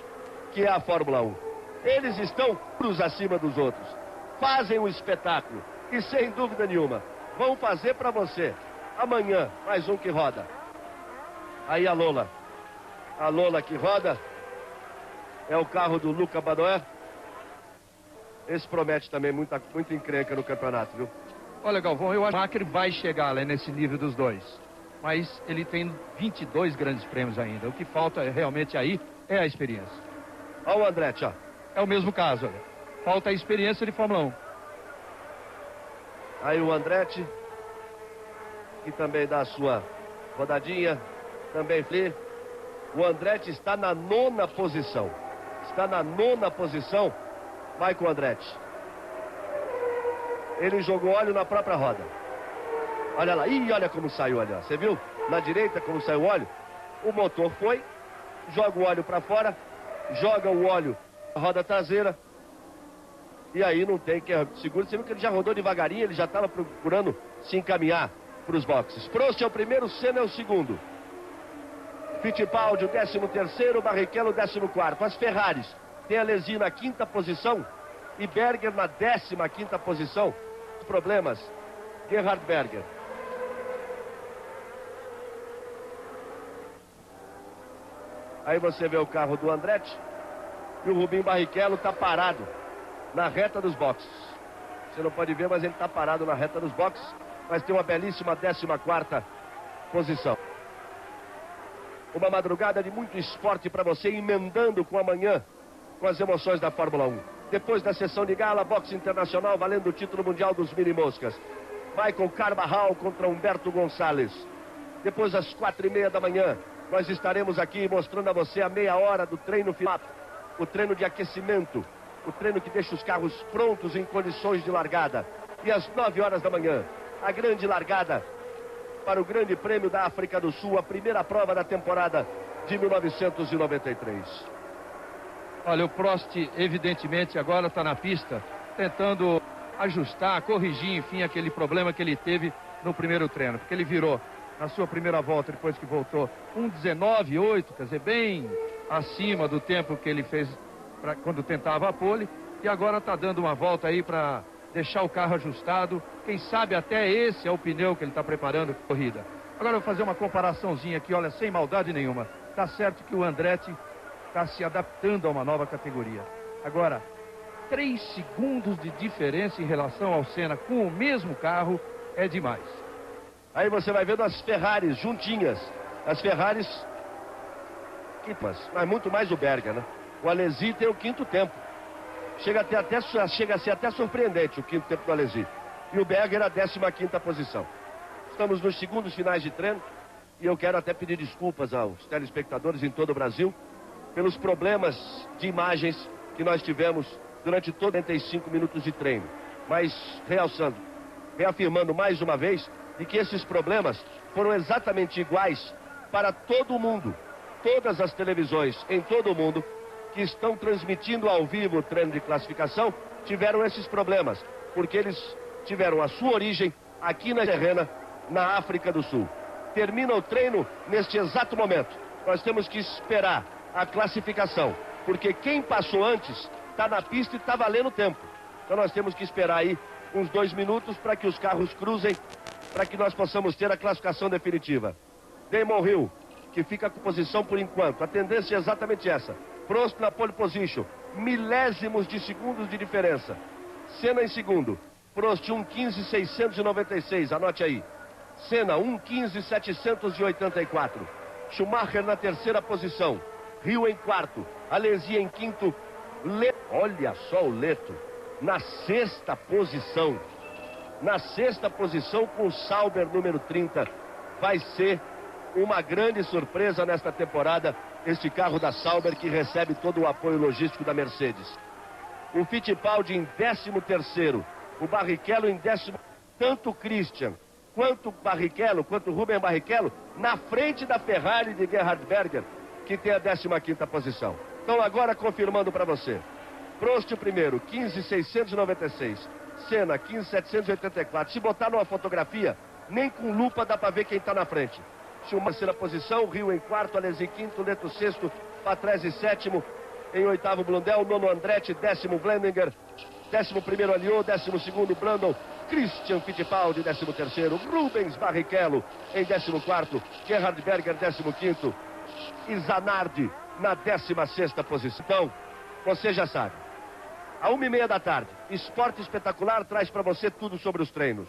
que é a Fórmula 1. Eles estão cruz acima dos outros. Fazem um espetáculo e, sem dúvida nenhuma, vão fazer para você amanhã mais um que roda. Aí a Lola que roda é o carro do Luca Badoer. Esse promete também muita encrenca no campeonato, viu? Olha, Galvão, eu acho que ele vai chegar lá nesse nível dos dois. Mas ele tem 22 grandes prêmios ainda. O que falta realmente aí é a experiência. Olha o Andretti, ó. É o mesmo caso, olha. Falta a experiência de Fórmula 1. Aí o Andretti, que também dá a sua rodadinha, também free. O Andretti está na 9ª posição. Está na 9ª posição. Vai com o Andretti. Ele jogou óleo na própria roda. Olha lá. Ih, olha como saiu, olha. Você viu? Na direita como saiu o óleo. O motor foi, joga o óleo para fora, joga o óleo na roda traseira. E aí não tem que segura. Você viu que ele já rodou devagarinho, ele já estava procurando se encaminhar para os boxes. Prost é o primeiro, Senna é o segundo. Fittipaldi, o 13º, Barrichello, o 14º. As Ferraris tem Alesi na 5ª posição e Berger na 15ª posição. Problemas, Gerhard Berger. Aí você vê o carro do Andretti e o Rubinho Barrichello está parado na reta dos boxes. Você não pode ver, mas ele está parado na reta dos boxes, mas tem uma belíssima 14ª posição. Uma madrugada de muito esporte para você, emendando com amanhã, com as emoções da Fórmula 1. Depois da sessão de gala, boxe internacional valendo o título mundial dos mini-moscas. Michael Carvajal contra Humberto Gonçalves. Depois, às 4:30 da manhã, nós estaremos aqui mostrando a você a meia hora do treino final. O treino de aquecimento. O treino que deixa os carros prontos em condições de largada. E às 9 horas da manhã, a grande largada para o Grande Prêmio da África do Sul, a primeira prova da temporada de 1993. Olha, o Prost, evidentemente, agora está na pista, tentando ajustar, corrigir, enfim, aquele problema que ele teve no primeiro treino. Porque ele virou, na sua primeira volta, depois que voltou, 1:19.8, quer dizer, bem acima do tempo que ele fez quando tentava a pole. E agora está dando uma volta aí para deixar o carro ajustado. Quem sabe até esse é o pneu que ele está preparando para a corrida. Agora eu vou fazer uma comparaçãozinha aqui, olha, sem maldade nenhuma. Tá certo que o Andretti está se adaptando a uma nova categoria. Agora, 3 segundos de diferença em relação ao Senna com o mesmo carro é demais. Aí você vai vendo as Ferraris juntinhas. As Ferraris, mas muito mais o Berger, né? O Alesi tem o 5º tempo. Chega a ser até surpreendente o 5º tempo do Alesi. E o Berger a 15ª posição. Estamos nos segundos finais de treino. E eu quero até pedir desculpas aos telespectadores em todo o Brasil pelos problemas de imagens que nós tivemos durante todos os 45 minutos de treino. Mas realçando, reafirmando mais uma vez de que esses problemas foram exatamente iguais para todo o mundo. Todas as televisões em todo o mundo que estão transmitindo ao vivo o treino de classificação tiveram esses problemas, porque eles tiveram a sua origem aqui na terrena, na África do Sul. Termina o treino neste exato momento. Nós temos que esperar a classificação, porque quem passou antes está na pista e está valendo tempo. Então nós temos que esperar aí uns 2 minutos para que os carros cruzem, para que nós possamos ter a classificação definitiva. Damon Hill, que fica com posição por enquanto. A tendência é exatamente essa. Prost na pole position, milésimos de segundos de diferença. Senna em segundo, Prost 1:15.696, anote aí. Senna 1:15.784. Schumacher na terceira posição. Hill em quarto. Alesi em quinto. Olha só o Leto na sexta posição. Na sexta posição com o Sauber número 30. Vai ser uma grande surpresa nesta temporada este carro da Sauber, que recebe todo o apoio logístico da Mercedes. O Fittipaldi em 13º. O Barrichello em 10º. Tanto Christian quanto Barrichello, quanto Rubem Barrichello, na frente da Ferrari de Gerhard Berger, que tem a 15ª posição. Então agora confirmando para você. Prost o primeiro, 15.696. Senna, 15.784. Se botar numa fotografia, nem com lupa dá para ver quem está na frente. Schumacher, terceira posição, Rio em quarto, Alesi quinto, Leto sexto, Patrese sétimo, em oitavo Blundell, nono Andretti, 10º Blendinger, 11º Alliot, 12º Brandon, Christian Fittipaldi, 13º, Rubens Barrichello em 14º, Gerhard Berger, 15º, e Zanardi na 16ª posição. Então, você já sabe, à 1h30 da tarde, Esporte Espetacular traz para você tudo sobre os treinos.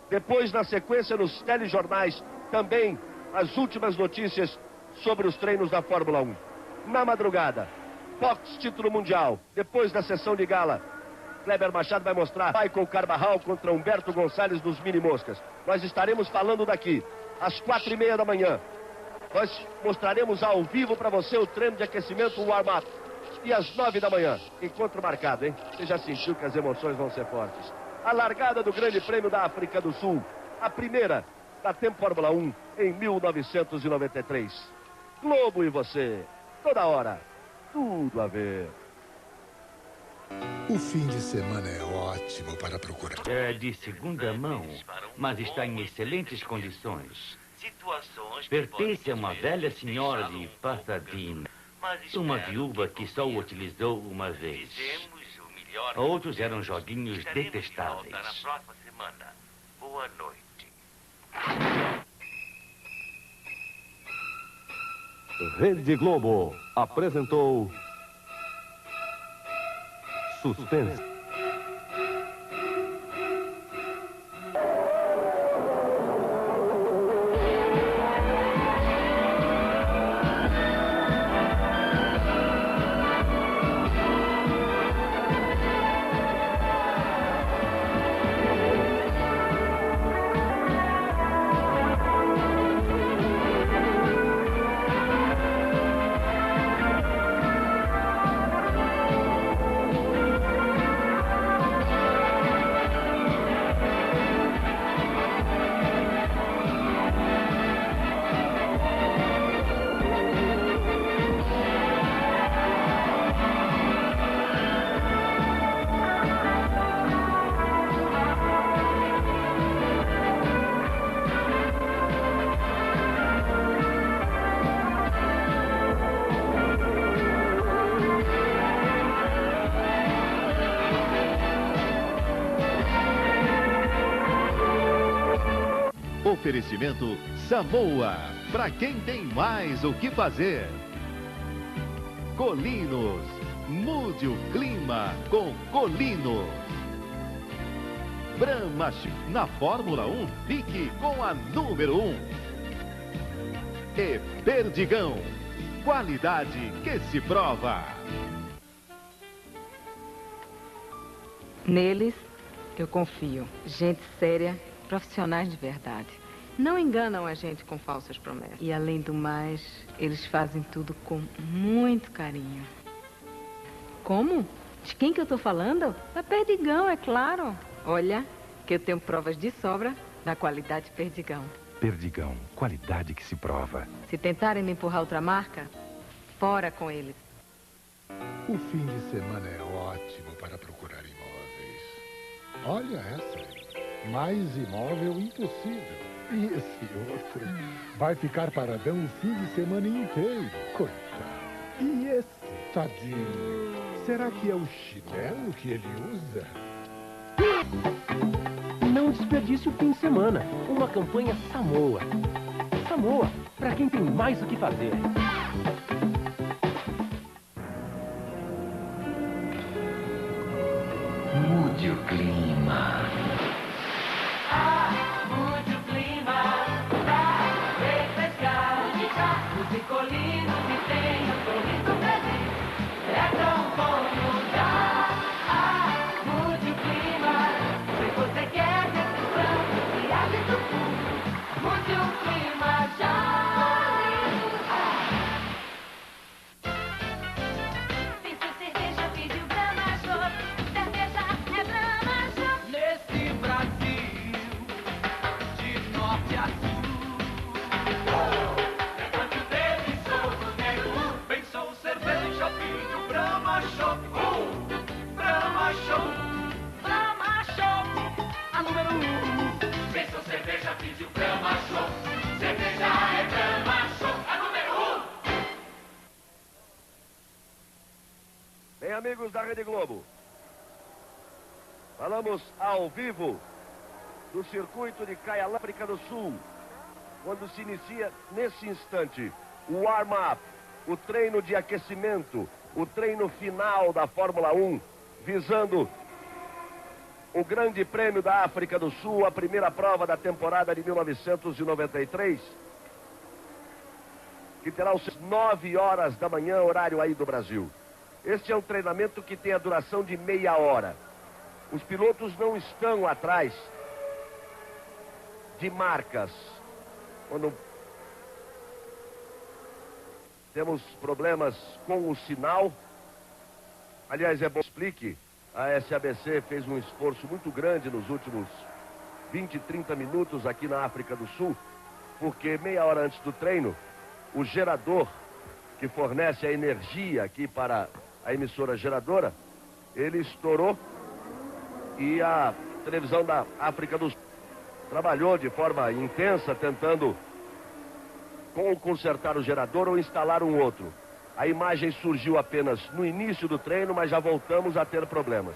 Depois, na sequência, nos telejornais, também as últimas notícias sobre os treinos da Fórmula 1. Na madrugada, Fox título mundial. Depois da sessão de gala, Kleber Machado vai mostrar Michael Carvajal contra Humberto Gonçalves dos Mini Moscas. Nós estaremos falando daqui às 4h30 da manhã. Nós mostraremos ao vivo para você o treino de aquecimento, o warm-up. E às 9 da manhã, encontro marcado, hein? Você já sentiu que as emoções vão ser fortes. A largada do Grande Prêmio da África do Sul. A primeira da Tempo Fórmula 1 em 1993. Globo e você. Toda hora. Tudo a ver. O fim de semana é ótimo para procurar. É de segunda mão, mas está em excelentes condições. Pertence a uma velha senhora de Pasadena, uma viúva que só o utilizou uma vez. Outros eram joguinhos detestáveis. Boa noite. Rede Globo apresentou Suspense. Oferecimento Samoa, para quem tem mais o que fazer. Colinos, mude o clima com Colinos. Brahma, na Fórmula 1, fique com a número 1. E Perdigão, qualidade que se prova. Neles, eu confio. Gente séria, profissionais de verdade. Não enganam a gente com falsas promessas. E, além do mais, eles fazem tudo com muito carinho. Como? De quem que eu tô falando? Da Perdigão, é claro. Olha, que eu tenho provas de sobra da qualidade Perdigão. Perdigão, qualidade que se prova. Se tentarem me empurrar outra marca, fora com eles. O fim de semana é ótimo para procurar imóveis. Olha essa aí. Mais imóvel impossível. E esse outro vai ficar paradão o fim de semana inteiro. Coitado. E esse, tadinho, será que é o chinelo que ele usa? Não desperdice o fim de semana. Uma campanha Samoa. Samoa, para quem tem mais o que fazer. Mude Mude o clima. Mude o clima pra refrescar. Os icolinos e tem o sorriso Brasil. É tão bom mudar. Mude o clima. Se você quer decisão, viagem do fundo. Mude o clima já. Bem, amigos da Rede Globo, falamos ao vivo do circuito de Caialã, África do Sul, quando se inicia nesse instante o warm-up, o treino de aquecimento, o treino final da Fórmula 1, visando o Grande Prêmio da África do Sul, a primeira prova da temporada de 1993, que terá às 9 horas da manhã, horário aí do Brasil. Este é um treinamento que tem a duração de meia hora. Os pilotos não estão atrás de marcas. Quando temos problemas com o sinal, aliás, é bom que explique, a SABC fez um esforço muito grande nos últimos 20, 30 minutos aqui na África do Sul, porque meia hora antes do treino, o gerador que fornece a energia aqui para a emissora geradora, ele estourou e a televisão da África do Sul trabalhou de forma intensa tentando consertar o gerador ou instalar um outro. A imagem surgiu apenas no início do treino, mas já voltamos a ter problemas.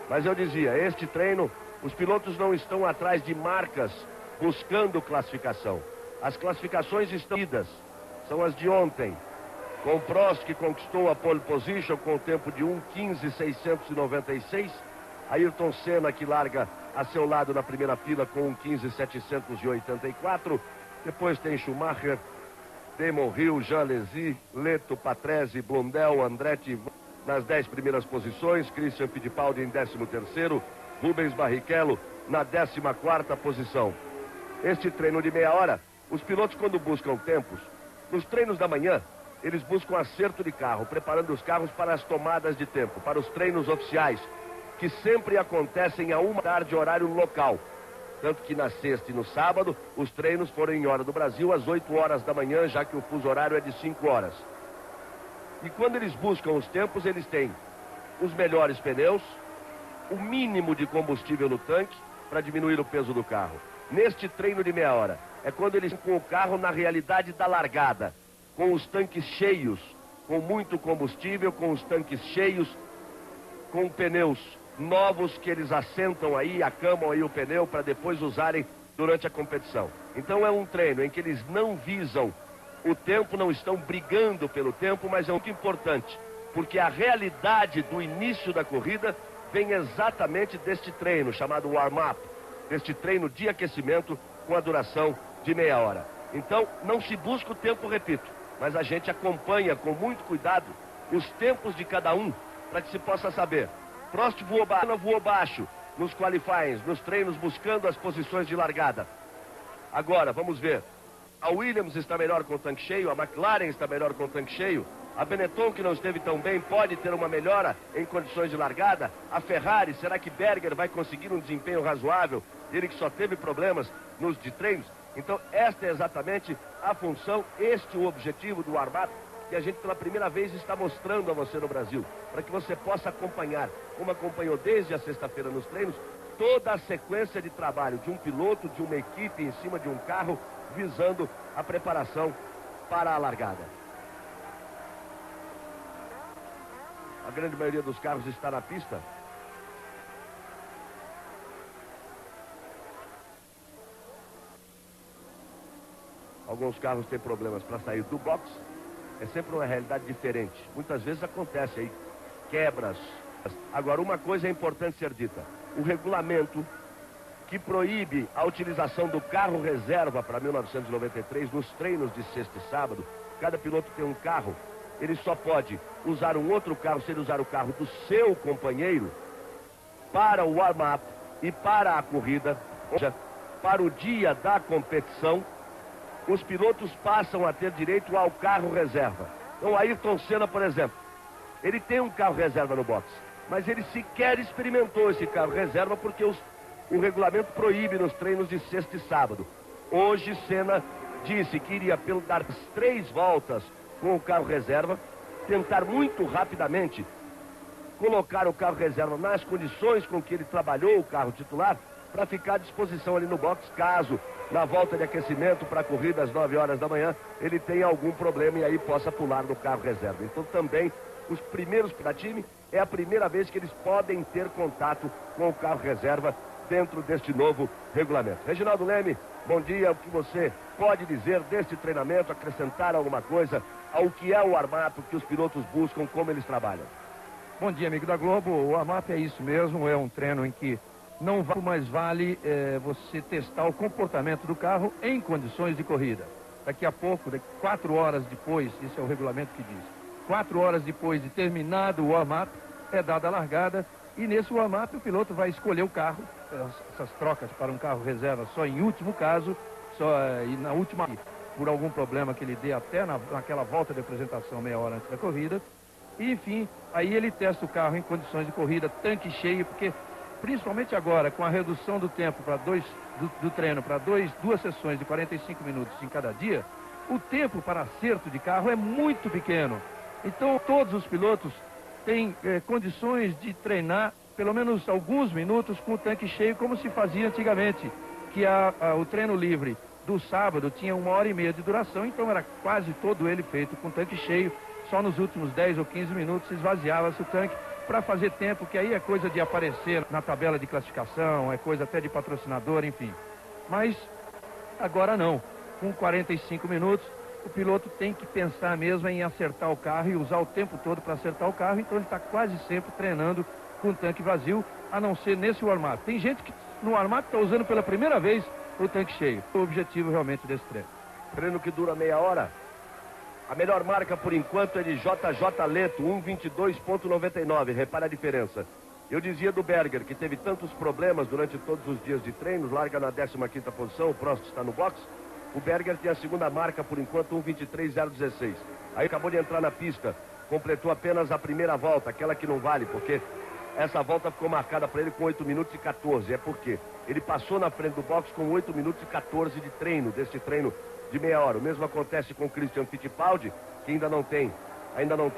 Mas eu dizia, este treino, os pilotos não estão atrás de marcas buscando classificação. As classificações estão idas, são as de ontem. Com Prost, que conquistou a pole position com o tempo de 1:15.696. Ayrton Senna, que larga a seu lado na primeira fila com 1:15.784. Depois tem Schumacher, Damon Hill, Jean Alesi, Leto, Patrese, Blundell, Andretti nas 10 primeiras posições. Christian Fittipaldi em 13º. Rubens Barrichello na 14ª posição. Este treino de meia hora, os pilotos quando buscam tempos, nos treinos da manhã, eles buscam acerto de carro, preparando os carros para as tomadas de tempo, para os treinos oficiais, que sempre acontecem a 1 da tarde, horário local. Tanto que na sexta e no sábado, os treinos foram em hora do Brasil, às 8 horas da manhã, já que o fuso horário é de 5 horas. E quando eles buscam os tempos, eles têm os melhores pneus, o mínimo de combustível no tanque, para diminuir o peso do carro. Neste treino de meia hora, é quando eles com o carro na realidade da largada, com os tanques cheios, com muito combustível, com os tanques cheios, com pneus novos que eles assentam aí, acamam aí o pneu para depois usarem durante a competição. Então é um treino em que eles não visam o tempo, não estão brigando pelo tempo, mas é muito importante, porque a realidade do início da corrida vem exatamente deste treino, chamado warm-up, deste treino de aquecimento com a duração de meia hora. Então não se busca o tempo, repito, mas a gente acompanha com muito cuidado os tempos de cada um, para que se possa saber. Prost voou baixo nos qualifiers, nos treinos, buscando as posições de largada. Agora, vamos ver. A Williams está melhor com o tanque cheio, a McLaren está melhor com o tanque cheio, a Benetton, que não esteve tão bem, pode ter uma melhora em condições de largada. A Ferrari, será que Berger vai conseguir um desempenho razoável? Ele que só teve problemas nos de treinos. Então, esta é exatamente a função, este o objetivo do warm-up, que a gente pela primeira vez está mostrando a você no Brasil, para que você possa acompanhar, como acompanhou desde a sexta-feira nos treinos, toda a sequência de trabalho de um piloto, de uma equipe em cima de um carro, visando a preparação para a largada. A grande maioria dos carros está na pista. Alguns carros têm problemas para sair do box. É sempre uma realidade diferente. Muitas vezes acontece aí quebras Agora, uma coisa é importante ser dita. O regulamento que proíbe a utilização do carro reserva para 1993 nos treinos de sexta e sábado, cada piloto tem um carro, ele só pode usar um outro carro se ele usar o carro do seu companheiro para o warm-up e para a corrida, ou seja, para o dia da competição, os pilotos passam a ter direito ao carro reserva. Então, Ayrton Senna, por exemplo, ele tem um carro reserva no box, mas ele sequer experimentou esse carro reserva porque o regulamento proíbe nos treinos de sexta e sábado. Hoje, Senna disse que iria dar 3 voltas com o carro reserva, tentar muito rapidamente colocar o carro reserva nas condições com que ele trabalhou o carro titular para ficar à disposição ali no box, caso na volta de aquecimento para a corrida às 9 horas da manhã ele tenha algum problema e aí possa pular no carro reserva. Então também os primeiros para time é a primeira vez que eles podem ter contato com o carro reserva dentro deste novo regulamento. Reginaldo Leme, bom dia. O que você pode dizer deste treinamento, acrescentar alguma coisa ao que é o warm-up, que os pilotos buscam, como eles trabalham? Bom dia, amigo da Globo. O warm-up é isso mesmo, é um treino em que não vale, mas vale você testar o comportamento do carro em condições de corrida. Daqui a pouco, 4 horas depois, isso é o regulamento que diz, 4 horas depois de terminado o warm-up, é dada a largada, e nesse warm-up o piloto vai escolher o carro, essas trocas para um carro reserva só em último caso, e na última, por algum problema que ele dê até naquela volta de apresentação meia hora antes da corrida, e enfim, aí ele testa o carro em condições de corrida, tanque cheio, porque principalmente agora, com a redução do tempo para do treino para duas sessões de 45 minutos em cada dia, o tempo para acerto de carro é muito pequeno. Então todos os pilotos têm condições de treinar pelo menos alguns minutos com o tanque cheio, como se fazia antigamente, que o treino livre do sábado tinha 1h30 de duração, então era quase todo ele feito com tanque cheio. Só nos últimos 10 ou 15 minutos esvaziava-se o tanque para fazer tempo, que aí é coisa de aparecer na tabela de classificação, é coisa até de patrocinador, enfim. Mas agora não. Com 45 minutos, o piloto tem que pensar mesmo em acertar o carro e usar o tempo todo para acertar o carro, então ele está quase sempre treinando com o tanque vazio, a não ser nesse warm-up. Tem gente que no warm-up está usando pela primeira vez o tanque cheio. O objetivo realmente desse treino. Treino que dura meia hora. A melhor marca por enquanto é de JJ Leto, 1:22.99. Repara a diferença. Eu dizia do Berger, que teve tantos problemas durante todos os dias de treinos, larga na 15ª posição, o Prost está no box. O Berger tem a segunda marca por enquanto, 1:23.016. Aí acabou de entrar na pista, completou apenas a primeira volta, aquela que não vale, porque essa volta ficou marcada para ele com 8 minutos e 14. É porque ele passou na frente do box com 8 minutos e 14 de treino, desse treino de meia hora. O mesmo acontece com o Christian Fittipaldi, que ainda não tem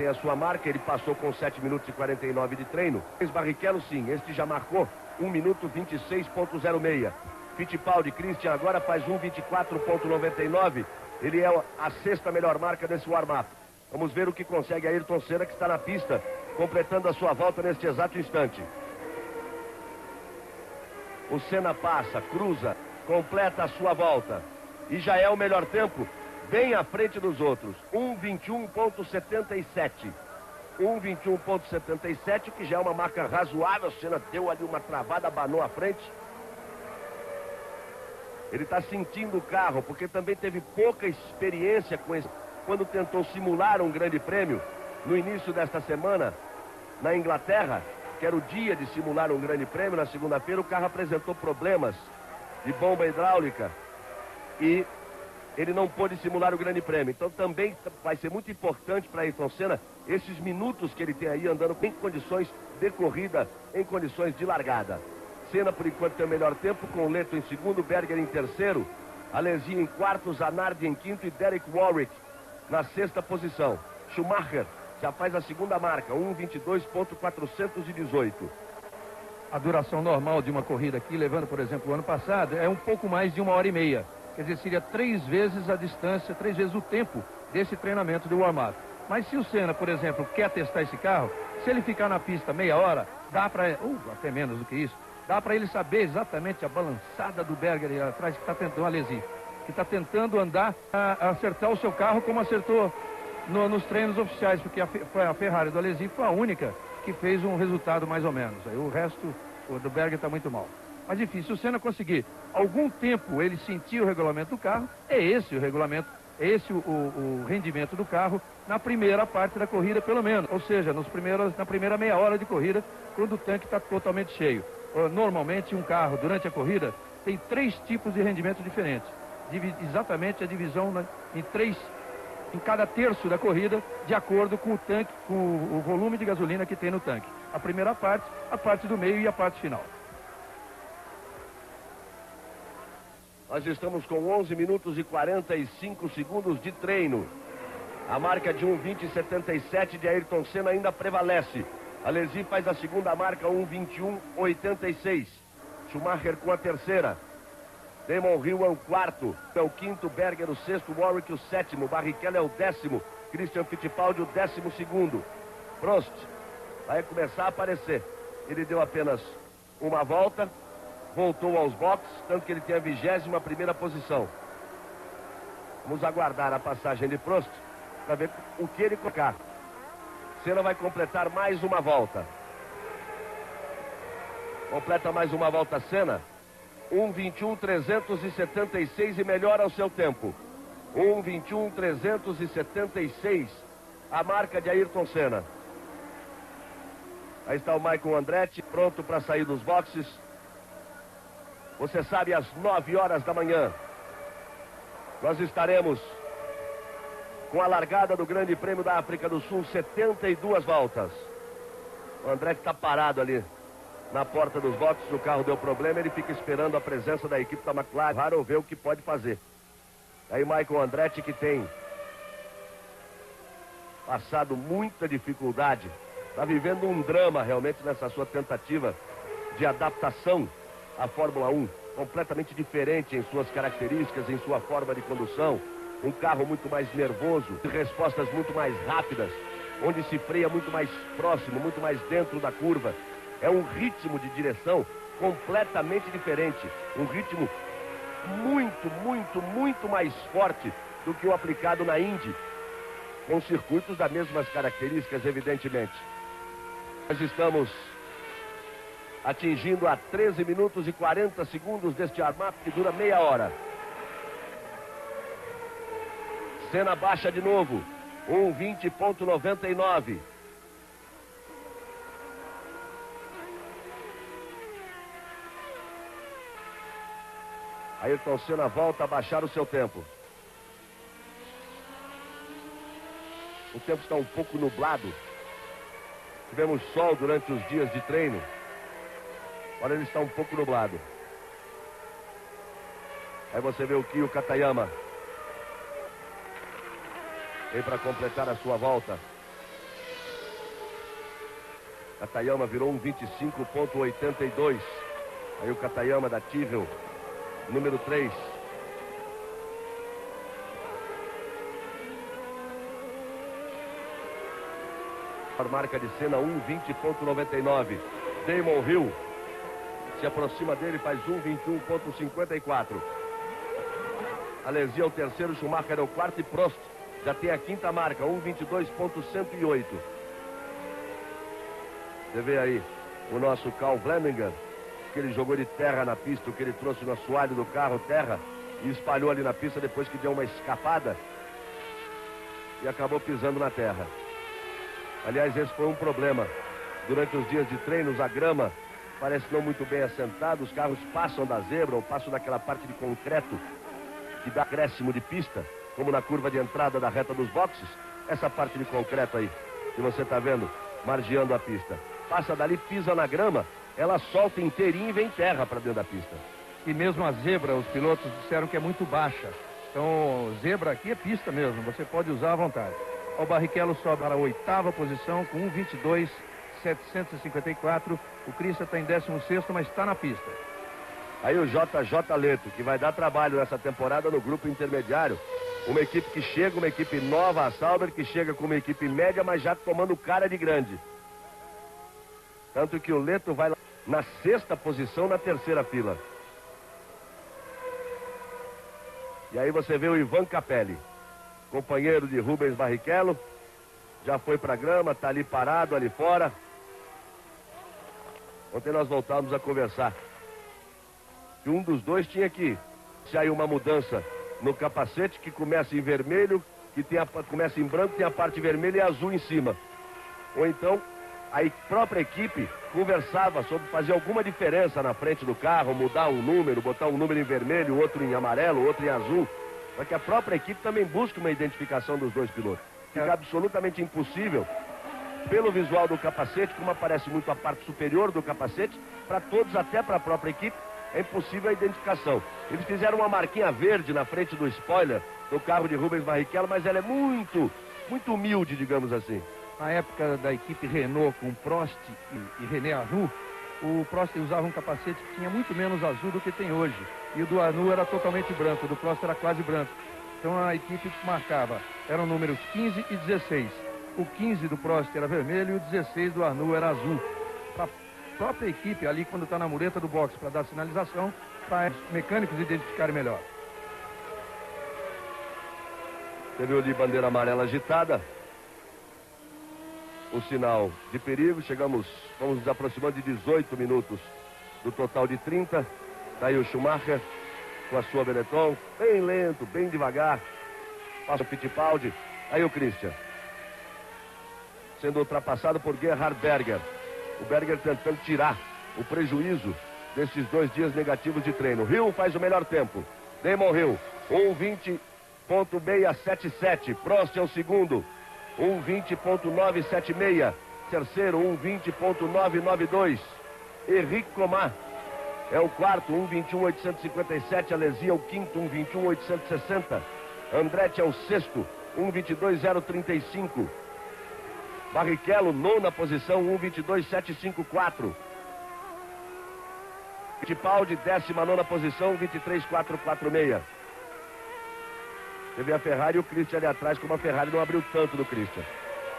a sua marca. Ele passou com 7 minutos e 49 de treino. Barrichello sim, este já marcou 1 minuto 26.06. Fittipaldi, Christian agora faz 1:24.99. Ele é a 6ª melhor marca desse warm-up. Vamos ver o que consegue Ayrton Senna, que está na pista, completando a sua volta neste exato instante. O Senna passa, cruza, completa a sua volta. E já é o melhor tempo, bem à frente dos outros. 1:21.77. 1:21.77, que já é uma marca razoável. O Senna deu ali uma travada, abanou à frente. Ele está sentindo o carro, porque também teve pouca experiência com esse, quando tentou simular um grande prêmio no início desta semana na Inglaterra, que era o dia de simular um grande prêmio. Na segunda-feira o carro apresentou problemas de bomba hidráulica e ele não pôde simular o grande prêmio. Então também vai ser muito importante para Ayrton Senna esses minutos que ele tem aí andando em condições de corrida, em condições de largada. Senna por enquanto tem o melhor tempo, com o Leto em segundo, Berger em terceiro, Alesi em quarto, Zanardi em quinto e Derek Warwick na 6ª posição. Schumacher já faz a segunda marca, 1:22.418. A duração normal de uma corrida aqui, levando por exemplo o ano passado, é um pouco mais de 1h30. Quer dizer, seria 3 vezes a distância, 3 vezes o tempo desse treinamento do warm-up. Mas se o Senna, por exemplo, quer testar esse carro, se ele ficar na pista meia hora, dá para, até menos do que isso, dá para ele saber exatamente a balançada do Berger ali atrás, que está tentando, Alesi, que está tentando andar, a acertar o seu carro como acertou nos treinos oficiais, porque a Ferrari do Alesi foi a única que fez um resultado mais ou menos. Aí o resto, o do Berger está muito mal. Mas enfim, se o Senna conseguir algum tempo ele sentir o regulamento do carro, é esse o regulamento, é esse o rendimento do carro na primeira parte da corrida, pelo menos. Ou seja, na primeira meia hora de corrida, quando o tanque está totalmente cheio. Normalmente, um carro, durante a corrida, tem 3 tipos de rendimento diferentes. Exatamente a divisão em cada terço da corrida, de acordo com o tanque, com o volume de gasolina que tem no tanque. A primeira parte, a parte do meio e a parte final. Nós estamos com 11 minutos e 45 segundos de treino. A marca de 1:20:77 de Ayrton Senna ainda prevalece. Alesi faz a segunda marca, 1:21:86. Schumacher com a terceira. Damon Hill é o quarto. É o quinto. Berger o sexto. Warwick o sétimo. Barrichello é o 10º. Christian Fittipaldi o 12º. Prost vai começar a aparecer. Ele deu apenas uma volta. Voltou aos boxes, tanto que ele tem a 21ª posição. Vamos aguardar a passagem de Prost para ver o que ele colocar. Senna vai completar mais uma volta. Completa mais uma volta Senna. 1:21:376 e melhora o seu tempo. 1:21:376, a marca de Ayrton Senna. Aí está o Michael Andretti, pronto para sair dos boxes. Você sabe, às 9 horas da manhã, nós estaremos com a largada do Grande Prêmio da África do Sul, 72 voltas. O Andretti está parado ali na porta dos boxes, o carro deu problema, ele fica esperando a presença da equipe da McLaren para ver o que pode fazer. Aí Michael Andretti, que tem passado muita dificuldade, está vivendo um drama realmente nessa sua tentativa de adaptação à Fórmula 1, completamente diferente em suas características, em sua forma de condução, um carro muito mais nervoso, de respostas muito mais rápidas, onde se freia muito mais próximo, muito mais dentro da curva. É um ritmo de direção completamente diferente, um ritmo muito mais forte do que o aplicado na Indy, com circuitos das mesmas características, evidentemente. Nós estamos atingindo a 13 minutos e 40 segundos deste warm-up que dura meia hora. Senna baixa de novo, 1:20:99. Ayrton Senna volta a baixar o seu tempo. O tempo está um pouco nublado. Tivemos sol durante os dias de treino. Agora ele está um pouco nublado. Aí você vê o Kyo Katayama. Vem para completar a sua volta. Katayama virou 1:25:82. Aí o Katayama da Tyrrell, número 3. A marca de Senna, 1:20:99. Damon Hill se aproxima dele, faz 1:21:54. Alesi é o terceiro, Schumacher é o quarto e Prost já tem a quinta marca, 1:22:108. Você vê aí o nosso Carl Vlemminger, que ele jogou de terra na pista, o que ele trouxe no assoalho do carro, terra, e espalhou ali na pista depois que deu uma escapada e acabou pisando na terra. Aliás, esse foi um problema. Durante os dias de treinos, a grama parece não muito bem assentada, os carros passam da zebra ou passam daquela parte de concreto que dá acréscimo de pista, como na curva de entrada da reta dos boxes. Essa parte de concreto aí, que você está vendo, margeando a pista. Passa dali, pisa na grama, ela solta inteirinha e vem terra para dentro da pista. E mesmo a zebra, os pilotos disseram que é muito baixa. Então, zebra aqui é pista mesmo, você pode usar à vontade. O Barrichello sobe para a 8ª posição com 1:22:754. O Christian está em 16º, mas está na pista. Aí o JJ Leto, que vai dar trabalho nessa temporada no grupo intermediário. Uma equipe que chega, uma equipe nova, a Sauber, que chega com uma equipe média, mas já tomando cara de grande. Tanto que o Leto vai na 6ª posição, na 3ª fila. E aí você vê o Ivan Capelli, companheiro de Rubens Barrichello, já foi para a grama, está ali parado, ali fora, Ontem nós voltávamos a conversar que um dos dois tinha que sair uma mudança no capacete que começa em vermelho, que começa em branco, tem a parte vermelha e azul em cima. Ou então a própria equipe conversava sobre fazer alguma diferença na frente do carro, mudar um número, botar um número em vermelho, outro em amarelo, outro em azul, para que a própria equipe também busque uma identificação dos dois pilotos. Fica absolutamente impossível, pelo visual do capacete, como aparece muito a parte superior do capacete, para todos, até para a própria equipe, é impossível a identificação. Eles fizeram uma marquinha verde na frente do spoiler do carro de Rubens Barrichello, mas ela é muito humilde, digamos assim. Na época da equipe Renault com Prost e René Arnoux, o Prost usava um capacete que tinha muito menos azul do que tem hoje. E o do Arnoux era totalmente branco, o do Prost era quase branco. Então a equipe marcava, eram números 15 e 16. O 15 do Prost era vermelho e o 16 do Arnoux era azul. Para a própria equipe ali, quando está na mureta do box para dar sinalização, para os mecânicos identificarem melhor. Você viu ali bandeira amarela agitada? O sinal de perigo. Vamos nos aproximando de 18 minutos do total de 30. Está aí o Schumacher com a sua Benetton, bem lento, bem devagar. Passa o Fittipaldi. Aí o Christian sendo ultrapassado por Gerhard Berger. O Berger tentando tirar o prejuízo desses 2 dias negativos de treino. Hill faz o melhor tempo. Damon Hill, 1:20.677. Prost é o segundo, 1:20.976. Terceiro, 1:20.992. Henrique Comas é o quarto, 1:21.857. Alesi é o quinto, 1:21.860. Andretti é o sexto, 1:22.035. Barrichello, nona posição, 1:22.754. Fittipaldi, 19ª posição, 23.446. Você vê a Ferrari e o Christian ali atrás, como a Ferrari não abriu tanto do Christian.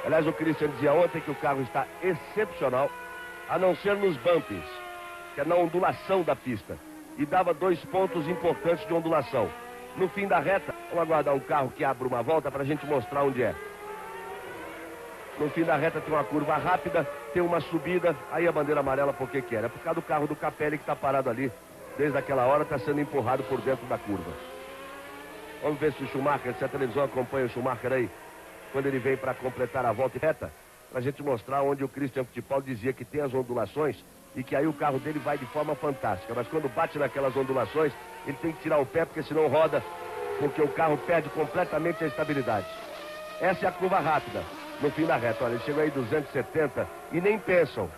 Aliás, o Christian dizia ontem que o carro está excepcional, a não ser nos bumpers, que é na ondulação da pista. E dava 2 pontos importantes de ondulação. No fim da reta, vamos aguardar um carro que abra uma volta para a gente mostrar onde é. No fim da reta tem uma curva rápida, tem uma subida, aí a bandeira amarela por que era? É por causa do carro do Capelli que está parado ali, desde aquela hora está sendo empurrado por dentro da curva. Vamos ver se o Schumacher, se a televisão acompanha o Schumacher aí, quando ele vem para completar a volta reta, para a gente mostrar onde o Christian Fittipaldi dizia que tem as ondulações e que aí o carro dele vai de forma fantástica. Mas quando bate naquelas ondulações, ele tem que tirar o pé, porque senão roda, porque o carro perde completamente a estabilidade. Essa é a curva rápida. No fim da reta, olha, ele chegou aí 270 e nem pensam.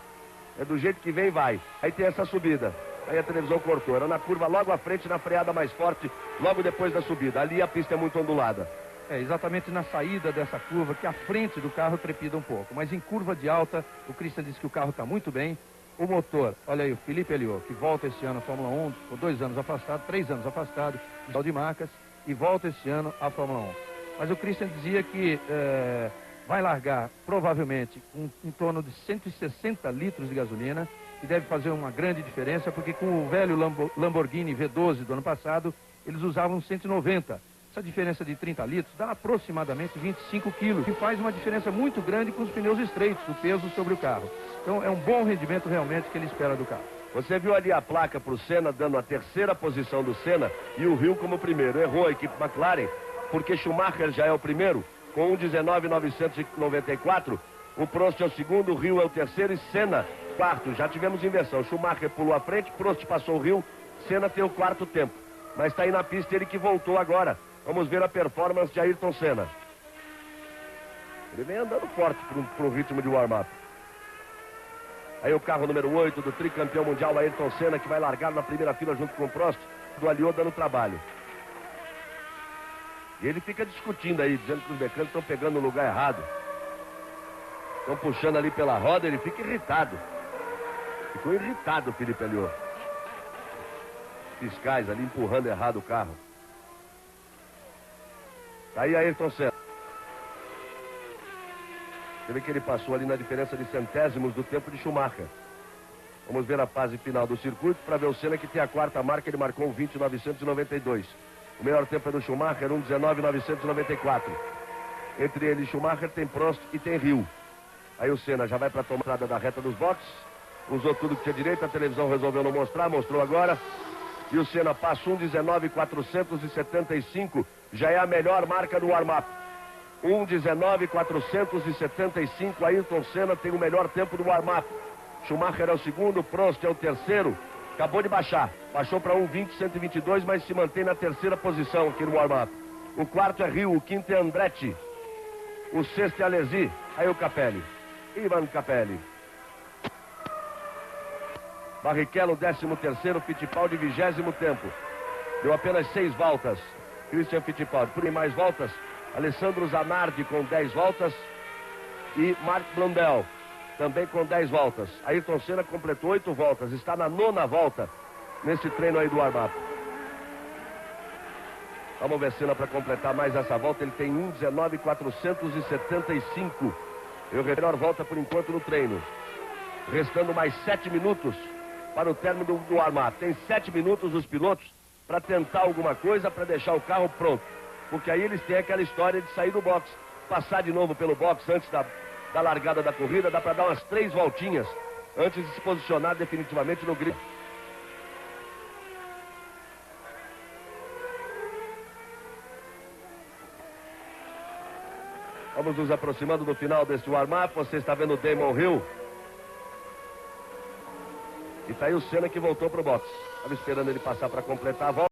É do jeito que vem, vai. Aí tem essa subida. Aí a televisão cortou. Era na curva logo à frente, na freada mais forte, logo depois da subida. Ali a pista é muito ondulada. É exatamente na saída dessa curva que a frente do carro trepida um pouco. Mas em curva de alta, o Christian disse que o carro está muito bem. O motor, olha aí, o Felipe Elliott, que volta esse ano à Fórmula 1, por 2 anos afastado, 3 anos afastado, de marcas, e volta esse ano à Fórmula 1. Mas o Christian dizia que vai largar, provavelmente, em torno de 160 litros de gasolina, e deve fazer uma grande diferença, porque com o velho Lamborghini V12 do ano passado, eles usavam 190. Essa diferença de 30 litros dá aproximadamente 25 quilos, que faz uma diferença muito grande com os pneus estreitos, o peso sobre o carro. Então é um bom rendimento realmente que ele espera do carro. Você viu ali a placa para o Senna, dando a terceira posição do Senna, e o Hill como primeiro. Errou a equipe McLaren, porque Schumacher já é o primeiro, com 1:19.994. O Prost é o segundo, o Hill é o terceiro e Senna quarto. Já tivemos inversão. Schumacher pulou à frente, Prost passou o Hill, Senna tem o quarto tempo. Mas está aí na pista ele que voltou agora. Vamos ver a performance de Ayrton Senna. Ele vem andando forte para o ritmo de warm-up. Aí o carro número 8 do tricampeão mundial Ayrton Senna, que vai largar na primeira fila junto com o Prost, do Alliot dando trabalho. E ele fica discutindo aí, dizendo que os mecânicos estão pegando no lugar errado. Estão puxando ali pela roda, ele fica irritado. Ficou irritado o Felipe Elliott. Fiscais ali empurrando errado o carro. Tá aí Ayrton Senna. Você vê que ele passou ali na diferença de centésimos do tempo de Schumacher. Vamos ver a fase final do circuito para ver o Senna, que tem a quarta marca, ele marcou 1:20.992. O melhor tempo é do Schumacher, 1:19.994. Entre ele e Schumacher tem Prost e tem Hill. Aí o Senna já vai para a tomada da reta dos boxes. Usou tudo que tinha direito, a televisão resolveu não mostrar, mostrou agora. E o Senna passa 1:19.475, já é a melhor marca do warm-up. 1:19.475, Ayrton Senna tem o melhor tempo do warm-up. Schumacher é o segundo, Prost é o terceiro. Acabou de baixar, baixou para 1:20.122, mas se mantém na terceira posição aqui no warm-up. O quarto é Rio, o quinto é Andretti. O sexto é Alesi, aí o Capelli. Ivan Capelli. Barrichello, 13º, Fittipaldi, 20º tempo. Deu apenas 6 voltas. Christian Fittipaldi. Por mais voltas, Alessandro Zanardi com 10 voltas. E Marc Blundell, também com 10 voltas. Ayrton Senna completou 8 voltas. Está na 9ª volta nesse treino aí do warm-up. Vamos ver Senna para completar mais essa volta. Ele tem 1:19.475. É a melhor volta por enquanto no treino. Restando mais 7 minutos para o término do warm-up. Tem 7 minutos os pilotos para tentar alguma coisa, para deixar o carro pronto. Porque aí eles têm aquela história de sair do box, passar de novo pelo box antes da largada da corrida. Dá para dar umas 3 voltinhas antes de se posicionar definitivamente no grid. Vamos nos aproximando do final desse warm-up. Você está vendo o Damon Hill. E tá aí o Senna que voltou pro box. Estava esperando ele passar para completar a volta.